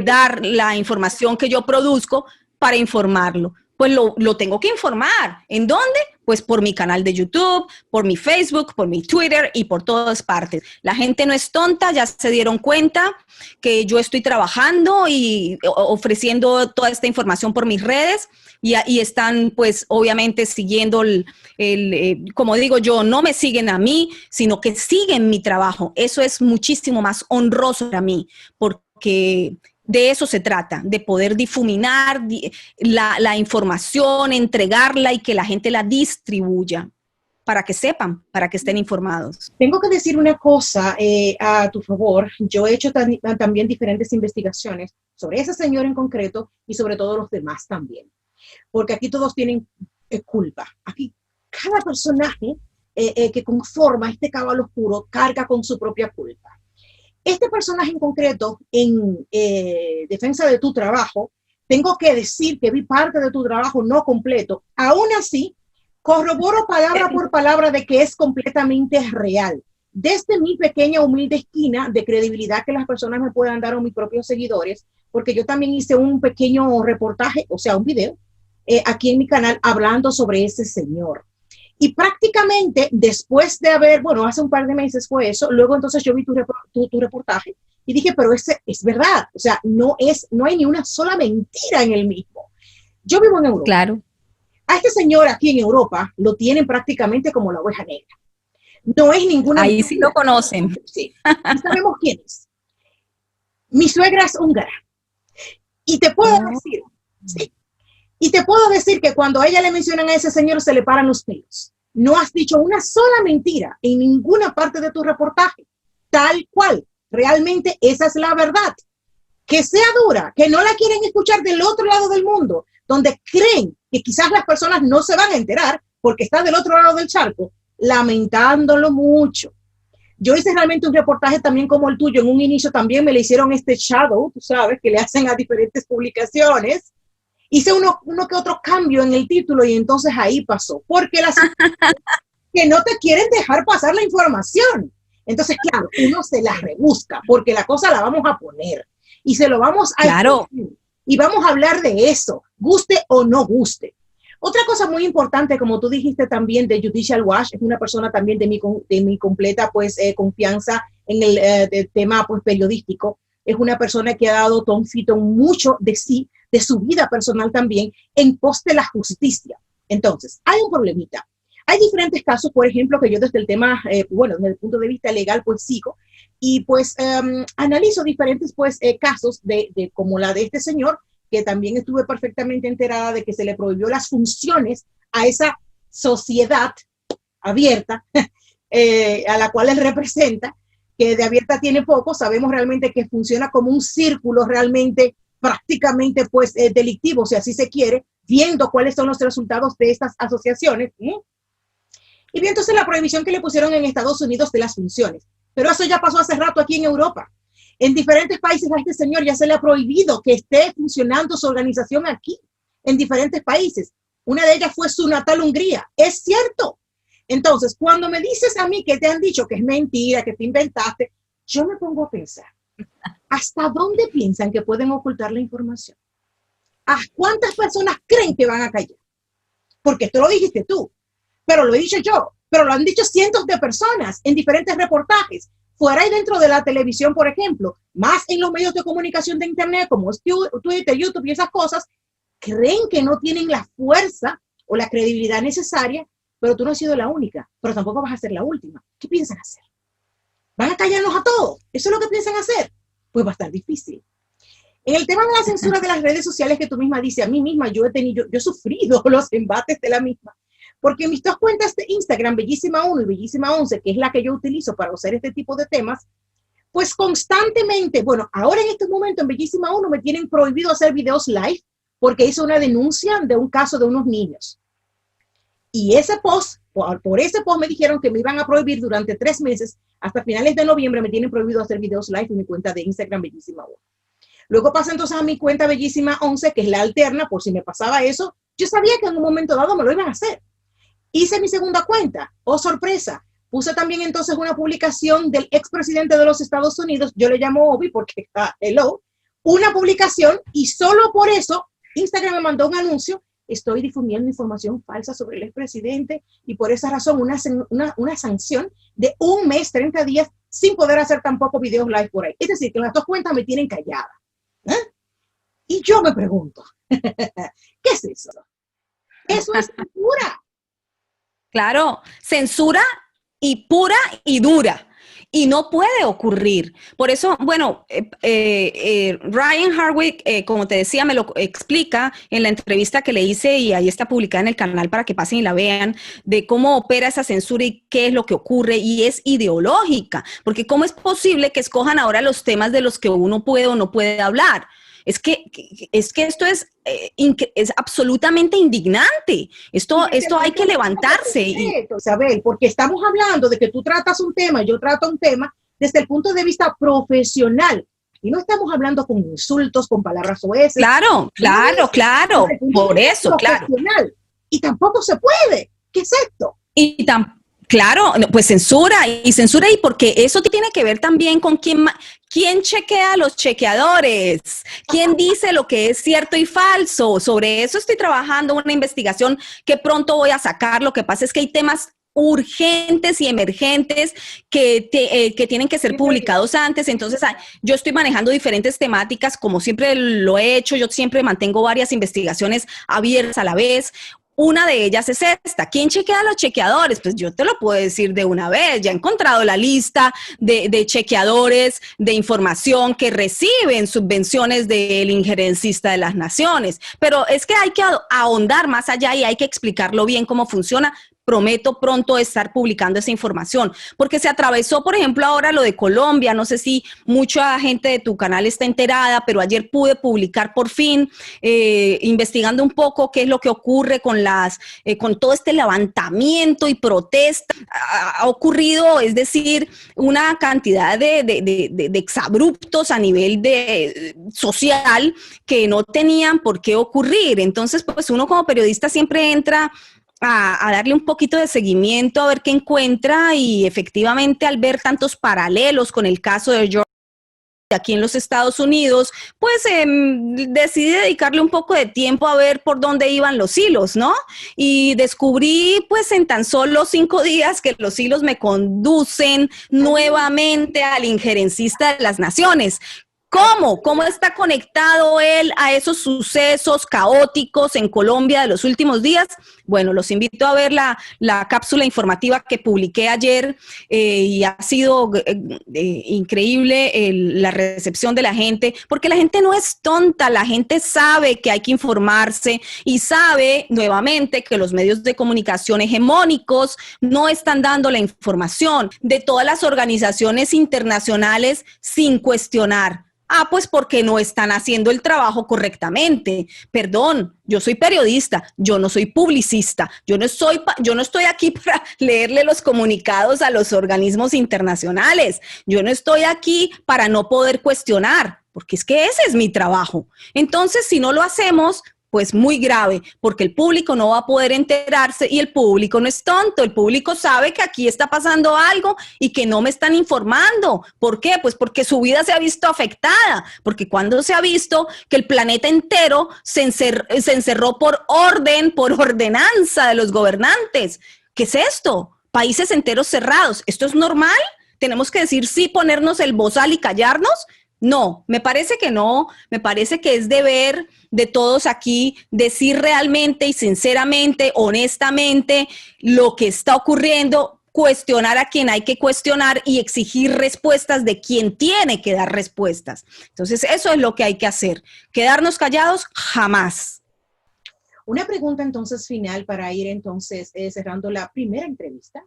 dar la información que yo produzco para informarlo. Pues lo tengo que informar. ¿En dónde? Pues por mi canal de YouTube, por mi Facebook, por mi Twitter y por todas partes. La gente no es tonta, ya se dieron cuenta que yo estoy trabajando y ofreciendo toda esta información por mis redes y están pues obviamente siguiendo como digo yo, no me siguen a mí, sino que siguen mi trabajo. Eso es muchísimo más honroso para mí, porque de eso se trata, de poder difuminar la información, entregarla y que la gente la distribuya para que sepan, para que estén informados. Tengo que decir una cosa a tu favor. Yo he hecho también diferentes investigaciones sobre ese señor en concreto y sobre todo los demás también. Porque aquí todos tienen culpa. Aquí cada personaje que conforma este caballo oscuro carga con su propia culpa. Este personaje en concreto, en defensa de tu trabajo, tengo que decir que vi parte de tu trabajo no completo. Aún así, corroboro palabra por palabra de que es completamente real. Desde mi pequeña humilde esquina de credibilidad que las personas me puedan dar o mis propios seguidores, porque yo también hice un pequeño reportaje, o sea, un video, aquí en mi canal hablando sobre ese señor. Y prácticamente después de bueno, hace un par de meses fue eso, luego entonces yo vi tu reportaje y dije, pero ese es verdad, o sea, no hay ni una sola mentira en el mismo. Yo vivo en Europa. Claro. A este señor aquí en Europa lo tienen prácticamente como la oveja negra. No es ninguna... Ahí sí lo conocen. Sí, y sabemos quién es. Mi suegra es húngara. Y te puedo decir, sí, y te puedo decir que cuando a ella le mencionan a ese señor se le paran los pelos. No has dicho una sola mentira en ninguna parte de tu reportaje. Tal cual. Realmente esa es la verdad. Que sea dura, que no la quieren escuchar del otro lado del mundo, donde creen que quizás las personas no se van a enterar porque está del otro lado del charco, lamentándolo mucho. Yo hice realmente un reportaje también como el tuyo. En un inicio también me le hicieron este shadow, tú sabes, que le hacen a diferentes publicaciones. Hice uno que otro cambio en el título y entonces ahí pasó. Porque las que no te quieren dejar pasar la información. Entonces, claro, uno se la rebusca porque la cosa la vamos a poner. Y se lo vamos a... Claro. Y vamos a hablar de eso, guste o no guste. Otra cosa muy importante, como tú dijiste también, de Judicial Watch, es una persona también de mi completa pues, confianza en el tema pues, periodístico. Es una persona que ha dado Tom Fitton mucho de sí, de su vida personal también, en pos de la justicia. Entonces, hay un problemita. Hay diferentes casos, por ejemplo, que yo desde el tema, bueno, desde el punto de vista legal, pues sigo, y pues analizo diferentes pues casos de como la de este señor, que también estuve perfectamente enterada de que se le prohibió las funciones a esa sociedad abierta a la cual él representa, que de abierta tiene poco, sabemos realmente que funciona como un círculo realmente prácticamente pues delictivo, si así se quiere, viendo cuáles son los resultados de estas asociaciones. Y bien, entonces la prohibición que le pusieron en Estados Unidos de las funciones, pero eso ya pasó hace rato aquí en Europa. En diferentes países a este señor ya se le ha prohibido que esté funcionando su organización aquí, en diferentes países. Una de ellas fue su natal Hungría. Es cierto. Entonces, cuando me dices a mí que te han dicho que es mentira, que te inventaste, yo me pongo a pensar, ¿hasta dónde piensan que pueden ocultar la información? ¿A cuántas personas creen que van a callar? Porque esto lo dijiste tú, pero lo he dicho yo, pero lo han dicho cientos de personas en diferentes reportajes, fuera y dentro de la televisión, por ejemplo, más en los medios de comunicación de Internet, como es Twitter, YouTube y esas cosas, creen que no tienen la fuerza o la credibilidad necesaria, pero tú no has sido la única, pero tampoco vas a ser la última. ¿Qué piensan hacer? ¿Van a callarnos a todos? ¿Eso es lo que piensan hacer? Pues va a estar difícil. En el tema de la censura de las redes sociales que tú misma dices, a mí misma yo he sufrido los embates de la misma, porque mis dos cuentas de Instagram, Bellísima 1 y Bellísima 11, que es la que yo utilizo para hacer este tipo de temas, pues constantemente, bueno, ahora en este momento en Bellísima 1 me tienen prohibido hacer videos live porque hice una denuncia de un caso de unos niños. Y ese post, por ese post me dijeron que me iban a prohibir durante 3 meses, hasta finales de noviembre me tienen prohibido hacer videos live en mi cuenta de Instagram Bellísima 1. Luego pasé entonces a mi cuenta Bellísima 11, que es la alterna, por si me pasaba eso, yo sabía que en un momento dado me lo iban a hacer. Hice mi segunda cuenta, oh sorpresa, puse también entonces una publicación del expresidente de los Estados Unidos, yo le llamo Obi porque hello, una publicación y solo por eso Instagram me mandó un anuncio, estoy difundiendo información falsa sobre el expresidente y por esa razón una sanción de 1 mes, 30 días sin poder hacer tampoco videos live por ahí. Es decir, que las dos cuentas me tienen callada. Y yo me pregunto, ¿qué es eso? Eso es censura. Claro, censura y pura y dura. Y no puede ocurrir. Por eso, bueno, Ryan Hardwick, como te decía, me lo explica en la entrevista que le hice y ahí está publicada en el canal para que pasen y la vean, de cómo opera esa censura y qué es lo que ocurre, y es ideológica. Porque ¿cómo es posible que escojan ahora los temas de los que uno puede o no puede hablar? Es que esto es absolutamente indignante. Esto hay que levantarse. Isabel, porque estamos hablando de que tú tratas un tema, yo trato un tema desde el punto de vista profesional. Y no estamos hablando con insultos, con palabras oeces. Claro. Por eso, claro. Y tampoco se puede. ¿Qué es esto? Claro, pues censura y porque eso tiene que ver también con quién chequea a los chequeadores, quién dice lo que es cierto y falso. Sobre eso estoy trabajando una investigación que pronto voy a sacar. Lo que pasa es que hay temas urgentes y emergentes que tienen que ser publicados antes. Entonces, yo estoy manejando diferentes temáticas, como siempre lo he hecho. Yo siempre mantengo varias investigaciones abiertas a la vez. Una de ellas es esta. ¿Quién chequea a los chequeadores? Pues yo te lo puedo decir de una vez. Ya he encontrado la lista de chequeadores de información que reciben subvenciones del injerencista de las naciones. Pero es que hay que ahondar más allá y hay que explicarlo bien cómo funciona. Prometo pronto estar publicando esa información, porque se atravesó, por ejemplo, ahora lo de Colombia. No sé si mucha gente de tu canal está enterada, pero ayer pude publicar por fin, investigando un poco qué es lo que ocurre con todo este levantamiento y protesta. Ha ocurrido, es decir, una cantidad de exabruptos a nivel social que no tenían por qué ocurrir. Entonces, pues uno como periodista siempre entra a darle un poquito de seguimiento, a ver qué encuentra, y efectivamente al ver tantos paralelos con el caso de George aquí en los Estados Unidos, pues decidí dedicarle un poco de tiempo a ver por dónde iban los hilos, ¿no? Y descubrí pues en tan solo 5 días que los hilos me conducen nuevamente al injerencista de las naciones. ¿Cómo? ¿Cómo está conectado él a esos sucesos caóticos en Colombia de los últimos días? Bueno, los invito a ver la cápsula informativa que publiqué ayer y ha sido increíble la recepción de la gente, porque la gente no es tonta, la gente sabe que hay que informarse y sabe nuevamente que los medios de comunicación hegemónicos no están dando la información de todas las organizaciones internacionales sin cuestionar. Ah, pues porque no están haciendo el trabajo correctamente. Perdón, yo soy periodista, yo no soy publicista, yo no estoy aquí para leerle los comunicados a los organismos internacionales, yo no estoy aquí para no poder cuestionar, porque es que ese es mi trabajo. Entonces, si no lo hacemos, pues muy grave, porque el público no va a poder enterarse y el público no es tonto, el público sabe que aquí está pasando algo y que no me están informando. ¿Por qué? Pues porque su vida se ha visto afectada, porque cuando se ha visto que el planeta entero se encerró por ordenanza de los gobernantes. ¿Qué es esto? Países enteros cerrados. ¿Esto es normal? ¿Tenemos que decir sí, ponernos el bozal y callarnos? No, me parece que no, me parece que es deber de todos aquí decir realmente y sinceramente, honestamente, lo que está ocurriendo, cuestionar a quien hay que cuestionar y exigir respuestas de quien tiene que dar respuestas. Entonces, eso es lo que hay que hacer. ¿Quedarnos callados? Jamás. Una pregunta entonces final para ir entonces cerrando la primera entrevista.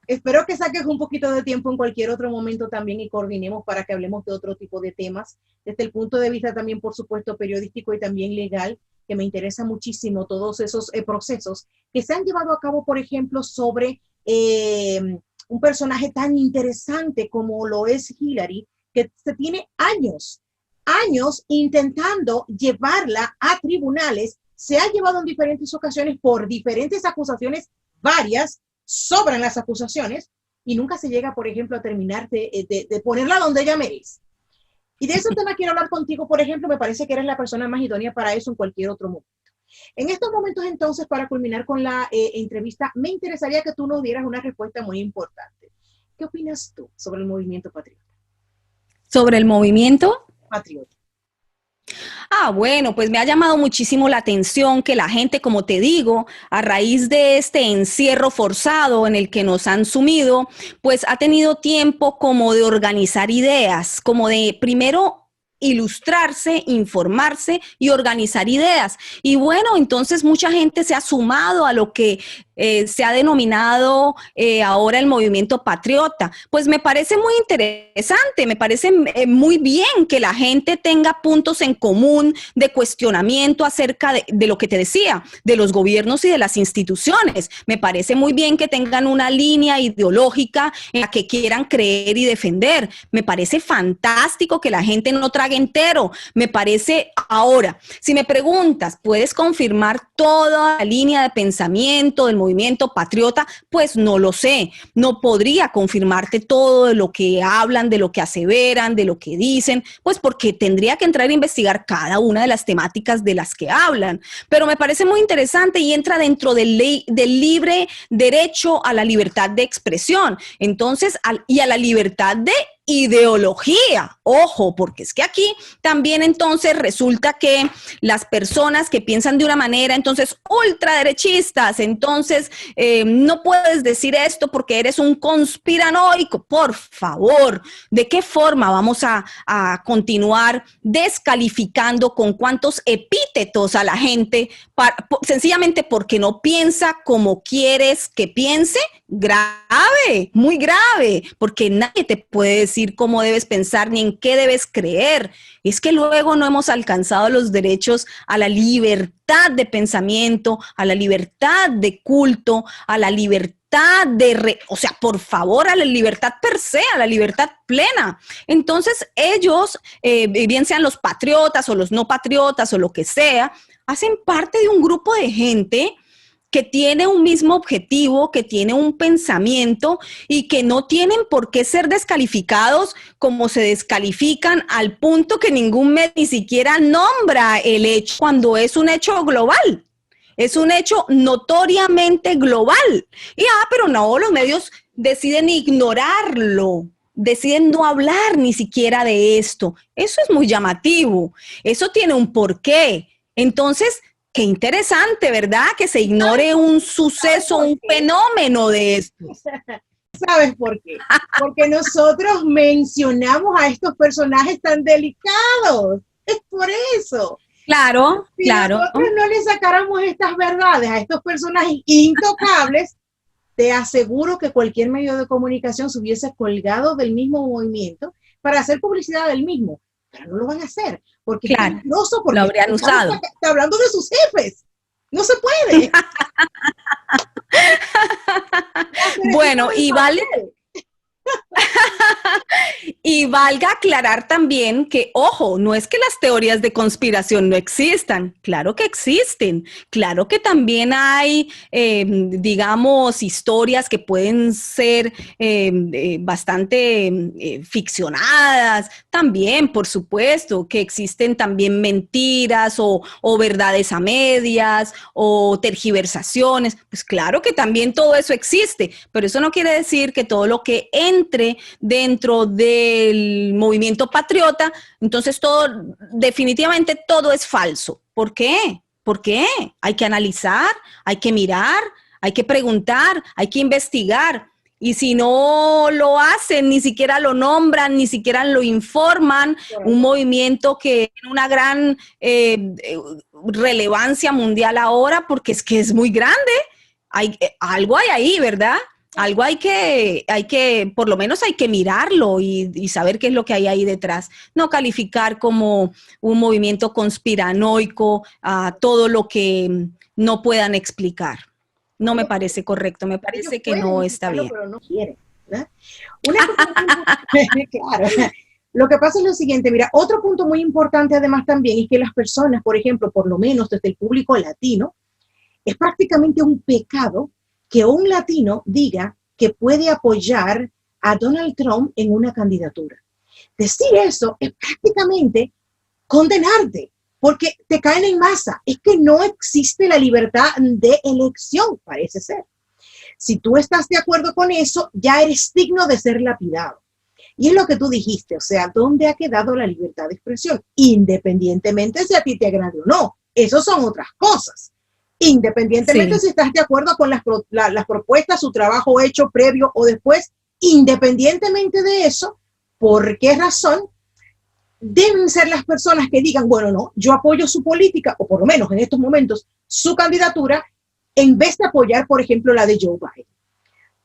Espero que saques un poquito de tiempo en cualquier otro momento también y coordinemos para que hablemos de otro tipo de temas, desde el punto de vista también, por supuesto, periodístico y también legal, que me interesa muchísimo todos esos procesos que se han llevado a cabo, por ejemplo, sobre un personaje tan interesante como lo es Hillary, que se tiene años intentando llevarla a tribunales, se ha llevado en diferentes ocasiones por diferentes acusaciones, varias, sobran las acusaciones y nunca se llega, por ejemplo, a terminar de ponerla donde ella merece. Y de ese tema quiero hablar contigo, por ejemplo, me parece que eres la persona más idónea para eso en cualquier otro momento. En estos momentos, entonces, para culminar con la entrevista, me interesaría que tú nos dieras una respuesta muy importante. ¿Qué opinas tú sobre el movimiento patriota? ¿Sobre el movimiento? Patriota. Ah, bueno, pues me ha llamado muchísimo la atención que la gente, como te digo, a raíz de este encierro forzado en el que nos han sumido, pues ha tenido tiempo como de organizar ideas, como de primero ilustrarse, informarse y organizar ideas. Y bueno, entonces mucha gente se ha sumado a lo que se ha denominado ahora el movimiento patriota. Pues me parece muy interesante, me parece muy bien que la gente tenga puntos en común de cuestionamiento acerca de lo que te decía, de los gobiernos y de las instituciones. Me parece muy bien que tengan una línea ideológica en la que quieran creer y defender. Me parece fantástico que la gente no trague entero. Me parece, ahora, si me preguntas, ¿puedes confirmar toda la línea de pensamiento del movimiento patriota? Pues no lo sé, no podría confirmarte todo de lo que hablan, de lo que aseveran, de lo que dicen, pues porque tendría que entrar a investigar cada una de las temáticas de las que hablan, pero me parece muy interesante y entra dentro del libre derecho a la libertad de expresión, entonces, y a la libertad de ideología, ojo, porque es que aquí también entonces resulta que las personas que piensan de una manera, entonces ultraderechistas, entonces no puedes decir esto porque eres un conspiranoico, por favor, ¿de qué forma vamos a continuar descalificando con cuántos epítetos a la gente, sencillamente porque no piensa como quieres que piense? Grave, muy grave, porque nadie te puede decir cómo debes pensar ni en qué debes creer. Es que luego no hemos alcanzado los derechos a la libertad de pensamiento, a la libertad de culto, a la libertad o sea, por favor, a la libertad per se, a la libertad plena. Entonces ellos, bien sean los patriotas o los no patriotas o lo que sea, hacen parte de un grupo de gente que tiene un mismo objetivo, que tiene un pensamiento y que no tienen por qué ser descalificados como se descalifican al punto que ningún medio ni siquiera nombra el hecho cuando es un hecho global. Es un hecho notoriamente global. Pero no, los medios deciden ignorarlo, deciden no hablar ni siquiera de esto. Eso es muy llamativo. Eso tiene un porqué. Entonces, qué interesante, ¿verdad? Que se ignore un suceso, un fenómeno de esto. ¿Sabes por qué? Porque nosotros mencionamos a estos personajes tan delicados. Es por eso. Claro, Si claro. nosotros no le sacáramos estas verdades a estos personajes intocables, te aseguro que cualquier medio de comunicación se hubiese colgado del mismo movimiento para hacer publicidad del mismo. Pero no lo van a hacer, porque claro, es peligroso, porque lo habrían usado. Está hablando de sus jefes. No se puede. Bueno, y valga aclarar también que, ojo, no es que las teorías de conspiración no existan, claro que existen, claro que también hay, digamos, historias que pueden ser bastante ficcionadas, también, por supuesto, que existen también mentiras o verdades a medias o tergiversaciones, pues claro que también todo eso existe, pero eso no quiere decir que todo lo que entre dentro del movimiento patriota, entonces definitivamente todo es falso. ¿Por qué? ¿Por qué? Hay que analizar, hay que mirar, hay que preguntar, hay que investigar. Y si no lo hacen, ni siquiera lo nombran, ni siquiera lo informan, un movimiento que tiene una gran relevancia mundial ahora, porque es que es muy grande. Algo hay ahí, ¿verdad? Algo hay que, por lo menos hay que mirarlo y saber qué es lo que hay ahí detrás. No calificar como un movimiento conspiranoico a todo lo que no puedan explicar. No me parece correcto, me parece que no está bien. Pero no quieren, ¿verdad? Claro. Lo que pasa es lo siguiente, mira, otro punto muy importante además también es que las personas, por ejemplo, por lo menos desde el público latino, es prácticamente un pecado que un latino diga que puede apoyar a Donald Trump en una candidatura. Decir eso es prácticamente condenarte, porque te caen en masa. Es que no existe la libertad de elección, parece ser. Si tú estás de acuerdo con eso, ya eres digno de ser lapidado. Y es lo que tú dijiste, o sea, ¿dónde ha quedado la libertad de expresión? Independientemente si a ti te agrade o no. Eso son otras cosas. Independientemente si estás de acuerdo con las propuestas, su trabajo hecho previo o después, independientemente de eso, ¿por qué razón deben ser las personas que digan, bueno, no, yo apoyo su política, o por lo menos en estos momentos, su candidatura, en vez de apoyar, por ejemplo, la de Joe Biden?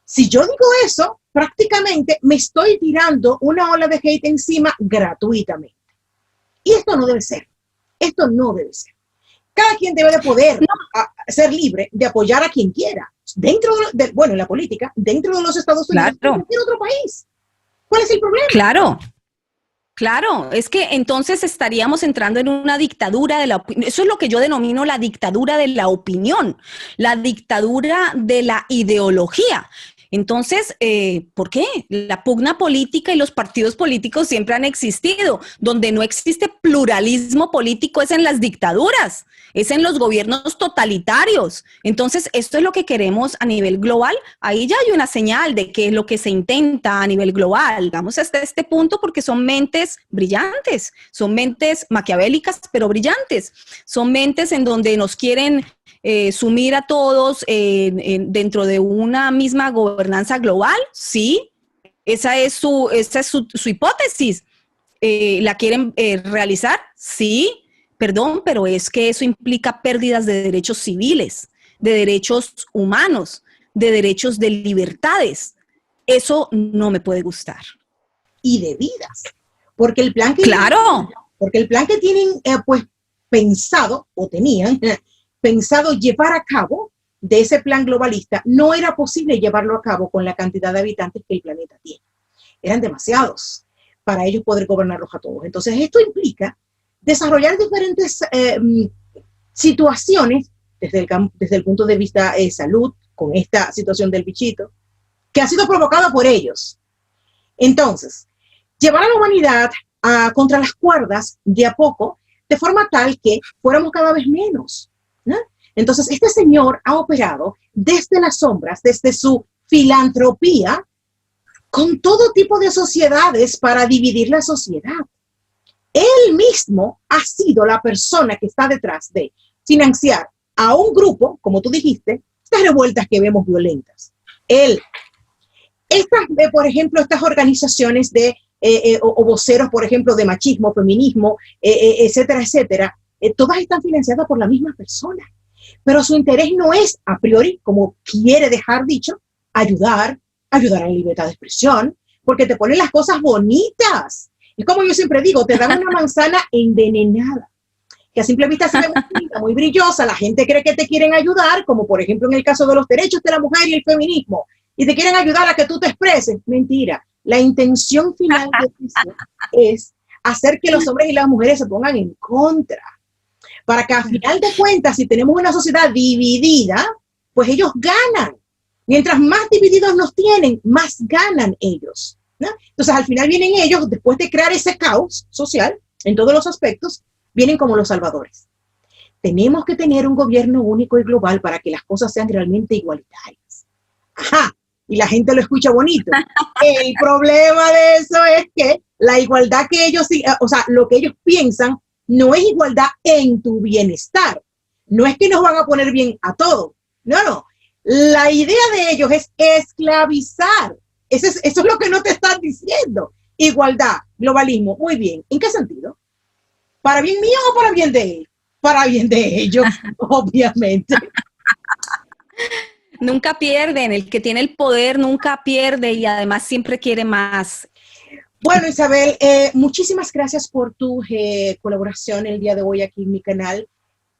Si yo digo eso, prácticamente me estoy tirando una ola de hate encima gratuitamente. Y esto no debe ser. Esto no debe ser. Cada quien debe de poder ser libre de apoyar a quien quiera, dentro de, bueno, en la política, dentro de los Estados Unidos, claro, en cualquier otro país. ¿Cuál es el problema? Claro. Claro, es que entonces estaríamos entrando en una dictadura de la opinión. Eso es lo que yo denomino la dictadura de la opinión, la dictadura de la ideología. Entonces, ¿por qué? La pugna política y los partidos políticos siempre han existido. Donde no existe pluralismo político es en las dictaduras, es en los gobiernos totalitarios. Entonces, esto es lo que queremos a nivel global. Ahí ya hay una señal de qué es lo que se intenta a nivel global. Vamos hasta este punto porque son mentes brillantes, son mentes maquiavélicas, pero brillantes. Son mentes en donde nos quieren sumir a todos dentro de una misma gobernanza global, sí, esa es su hipótesis. ¿La quieren realizar? Sí, perdón, pero es que eso implica pérdidas de derechos civiles, de derechos humanos, de derechos de libertades. Eso no me puede gustar. Y de vidas, porque el plan que ¡claro! Porque el plan que tienen pues pensado, o tenían pensado llevar a cabo de ese plan globalista, no era posible llevarlo a cabo con la cantidad de habitantes que el planeta tiene. Eran demasiados para ellos poder gobernarlos a todos. Entonces, esto implica desarrollar diferentes situaciones desde el punto de vista de salud, con esta situación del bichito, que ha sido provocada por ellos. Entonces, llevar a la humanidad contra las cuerdas de a poco, de forma tal que fuéramos cada vez menos, ¿no? Entonces, este señor ha operado desde las sombras, desde su filantropía, con todo tipo de sociedades para dividir la sociedad. Él mismo ha sido la persona que está detrás de financiar a un grupo, como tú dijiste, estas revueltas que vemos violentas. Por ejemplo, estas organizaciones o voceros, por ejemplo, de machismo, feminismo, etcétera, etcétera, todas están financiadas por la misma persona. Pero su interés no es, a priori, como quiere dejar dicho, ayudar a la libertad de expresión, porque te ponen las cosas bonitas. Es como yo siempre digo, te dan una manzana envenenada, que a simple vista se ve muy bonita, muy brillosa, la gente cree que te quieren ayudar, como por ejemplo en el caso de los derechos de la mujer y el feminismo, y te quieren ayudar a que tú te expreses. Mentira. La intención final de eso es hacer que los hombres y las mujeres se pongan en contra, para que a final de cuentas, si tenemos una sociedad dividida, pues ellos ganan. Mientras más divididos nos tienen, más ganan ellos, ¿no? Entonces, al final vienen ellos, después de crear ese caos social, en todos los aspectos, vienen como los salvadores. Tenemos que tener un gobierno único y global para que las cosas sean realmente igualitarias. Ajá, y la gente lo escucha bonito. El problema de eso es que la igualdad que ellos, o sea, lo que ellos piensan no es igualdad en tu bienestar. No es que nos van a poner bien a todos. No, no. La idea de ellos es esclavizar. Eso es lo que no te están diciendo. Igualdad, globalismo, muy bien. ¿En qué sentido? ¿Para bien mío o para bien de él? Para bien de ellos, obviamente. Nunca pierden, el que tiene el poder nunca pierde y además siempre quiere más. Bueno, Isabel, muchísimas gracias por tu colaboración el día de hoy aquí en mi canal.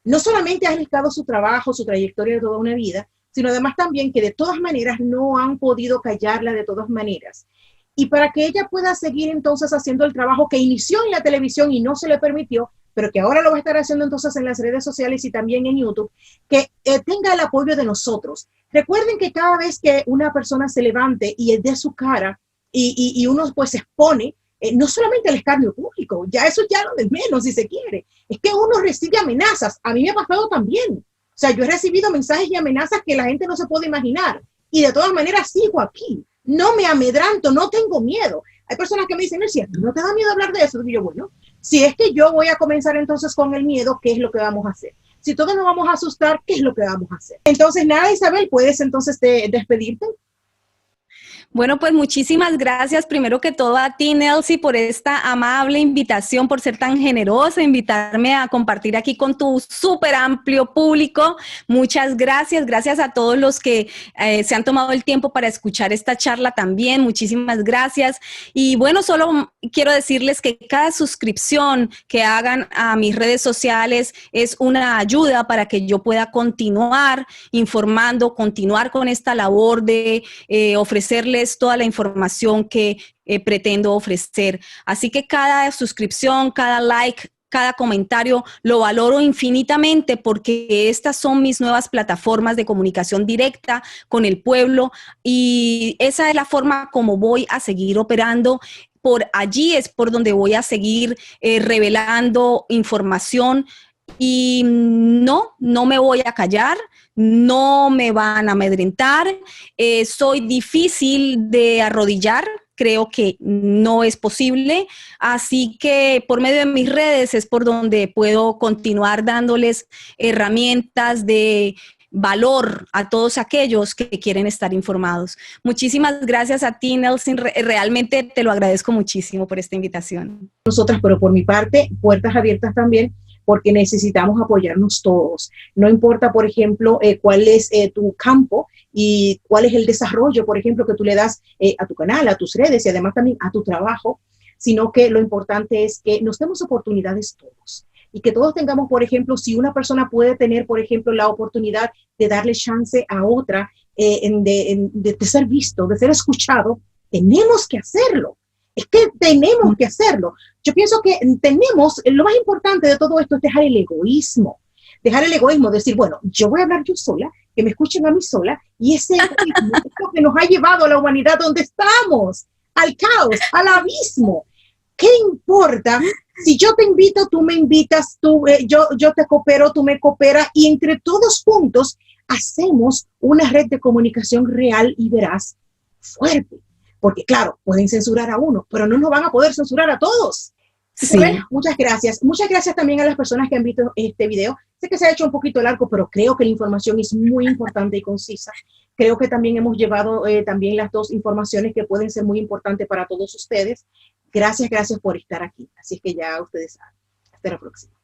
No solamente has explicado su trabajo, su trayectoria de toda una vida, sino además también que de todas maneras no han podido callarla de todas maneras. Y para que ella pueda seguir entonces haciendo el trabajo que inició en la televisión y no se le permitió, pero que ahora lo va a estar haciendo entonces en las redes sociales y también en YouTube, que tenga el apoyo de nosotros. Recuerden que cada vez que una persona se levante y dé su cara y uno pues se expone, no solamente el escarnio público, ya eso ya lo de menos si se quiere, es que uno recibe amenazas. A mí me ha pasado también. O sea, yo he recibido mensajes y amenazas que la gente no se puede imaginar. Y de todas maneras sigo aquí. No me amedranto, no tengo miedo. Hay personas que me dicen, es cierto, ¿no te da miedo hablar de eso? Y yo, bueno, si es que yo voy a comenzar entonces con el miedo, ¿qué es lo que vamos a hacer? Si todos nos vamos a asustar, ¿qué es lo que vamos a hacer? Entonces, nada, Isabel, ¿puedes entonces despedirte? Bueno, pues muchísimas gracias primero que todo a ti, Nelcy, por esta amable invitación, por ser tan generosa, invitarme a compartir aquí con tu súper amplio público. Muchas gracias. Gracias a todos los que se han tomado el tiempo para escuchar esta charla también. Muchísimas gracias. Y bueno, solo quiero decirles que cada suscripción que hagan a mis redes sociales es una ayuda para que yo pueda continuar informando, continuar con esta labor de ofrecerles toda la información que pretendo ofrecer. Así que cada suscripción, cada like, cada comentario lo valoro infinitamente porque estas son mis nuevas plataformas de comunicación directa con el pueblo y esa es la forma como voy a seguir operando. Por allí es por donde voy a seguir revelando información y no me voy a callar. No me van a amedrentar, soy difícil de arrodillar, creo que no es posible, así que por medio de mis redes es por donde puedo continuar dándoles herramientas de valor a todos aquellos que quieren estar informados. Muchísimas gracias a ti, Nelson, realmente te lo agradezco muchísimo por esta invitación. Nosotras, pero por mi parte, puertas abiertas también, porque necesitamos apoyarnos todos. No importa, por ejemplo, cuál es tu campo y cuál es el desarrollo, por ejemplo, que tú le das a tu canal, a tus redes y además también a tu trabajo, sino que lo importante es que nos demos oportunidades todos y que todos tengamos, por ejemplo, si una persona puede tener, por ejemplo, la oportunidad de darle chance a otra, de ser visto, de ser escuchado, tenemos que hacerlo. Es que tenemos que hacerlo. Yo pienso que lo más importante de todo esto es dejar el egoísmo, dejar el egoísmo, decir, bueno, yo voy a hablar yo sola, que me escuchen a mí sola, y ese egoísmo es lo que nos ha llevado a la humanidad donde estamos, al caos, al abismo. ¿Qué importa si yo te invito, tú me invitas, yo te coopero, tú me cooperas, y entre todos juntos hacemos una red de comunicación real y veraz fuerte? Porque claro, pueden censurar a uno, pero no nos van a poder censurar a todos. Sí. Bueno, muchas gracias. Muchas gracias también a las personas que han visto este video. Sé que se ha hecho un poquito largo, pero creo que la información es muy importante y concisa. Creo que también hemos llevado también las dos informaciones que pueden ser muy importantes para todos ustedes. Gracias por estar aquí. Así es que ya ustedes saben. Hasta la próxima.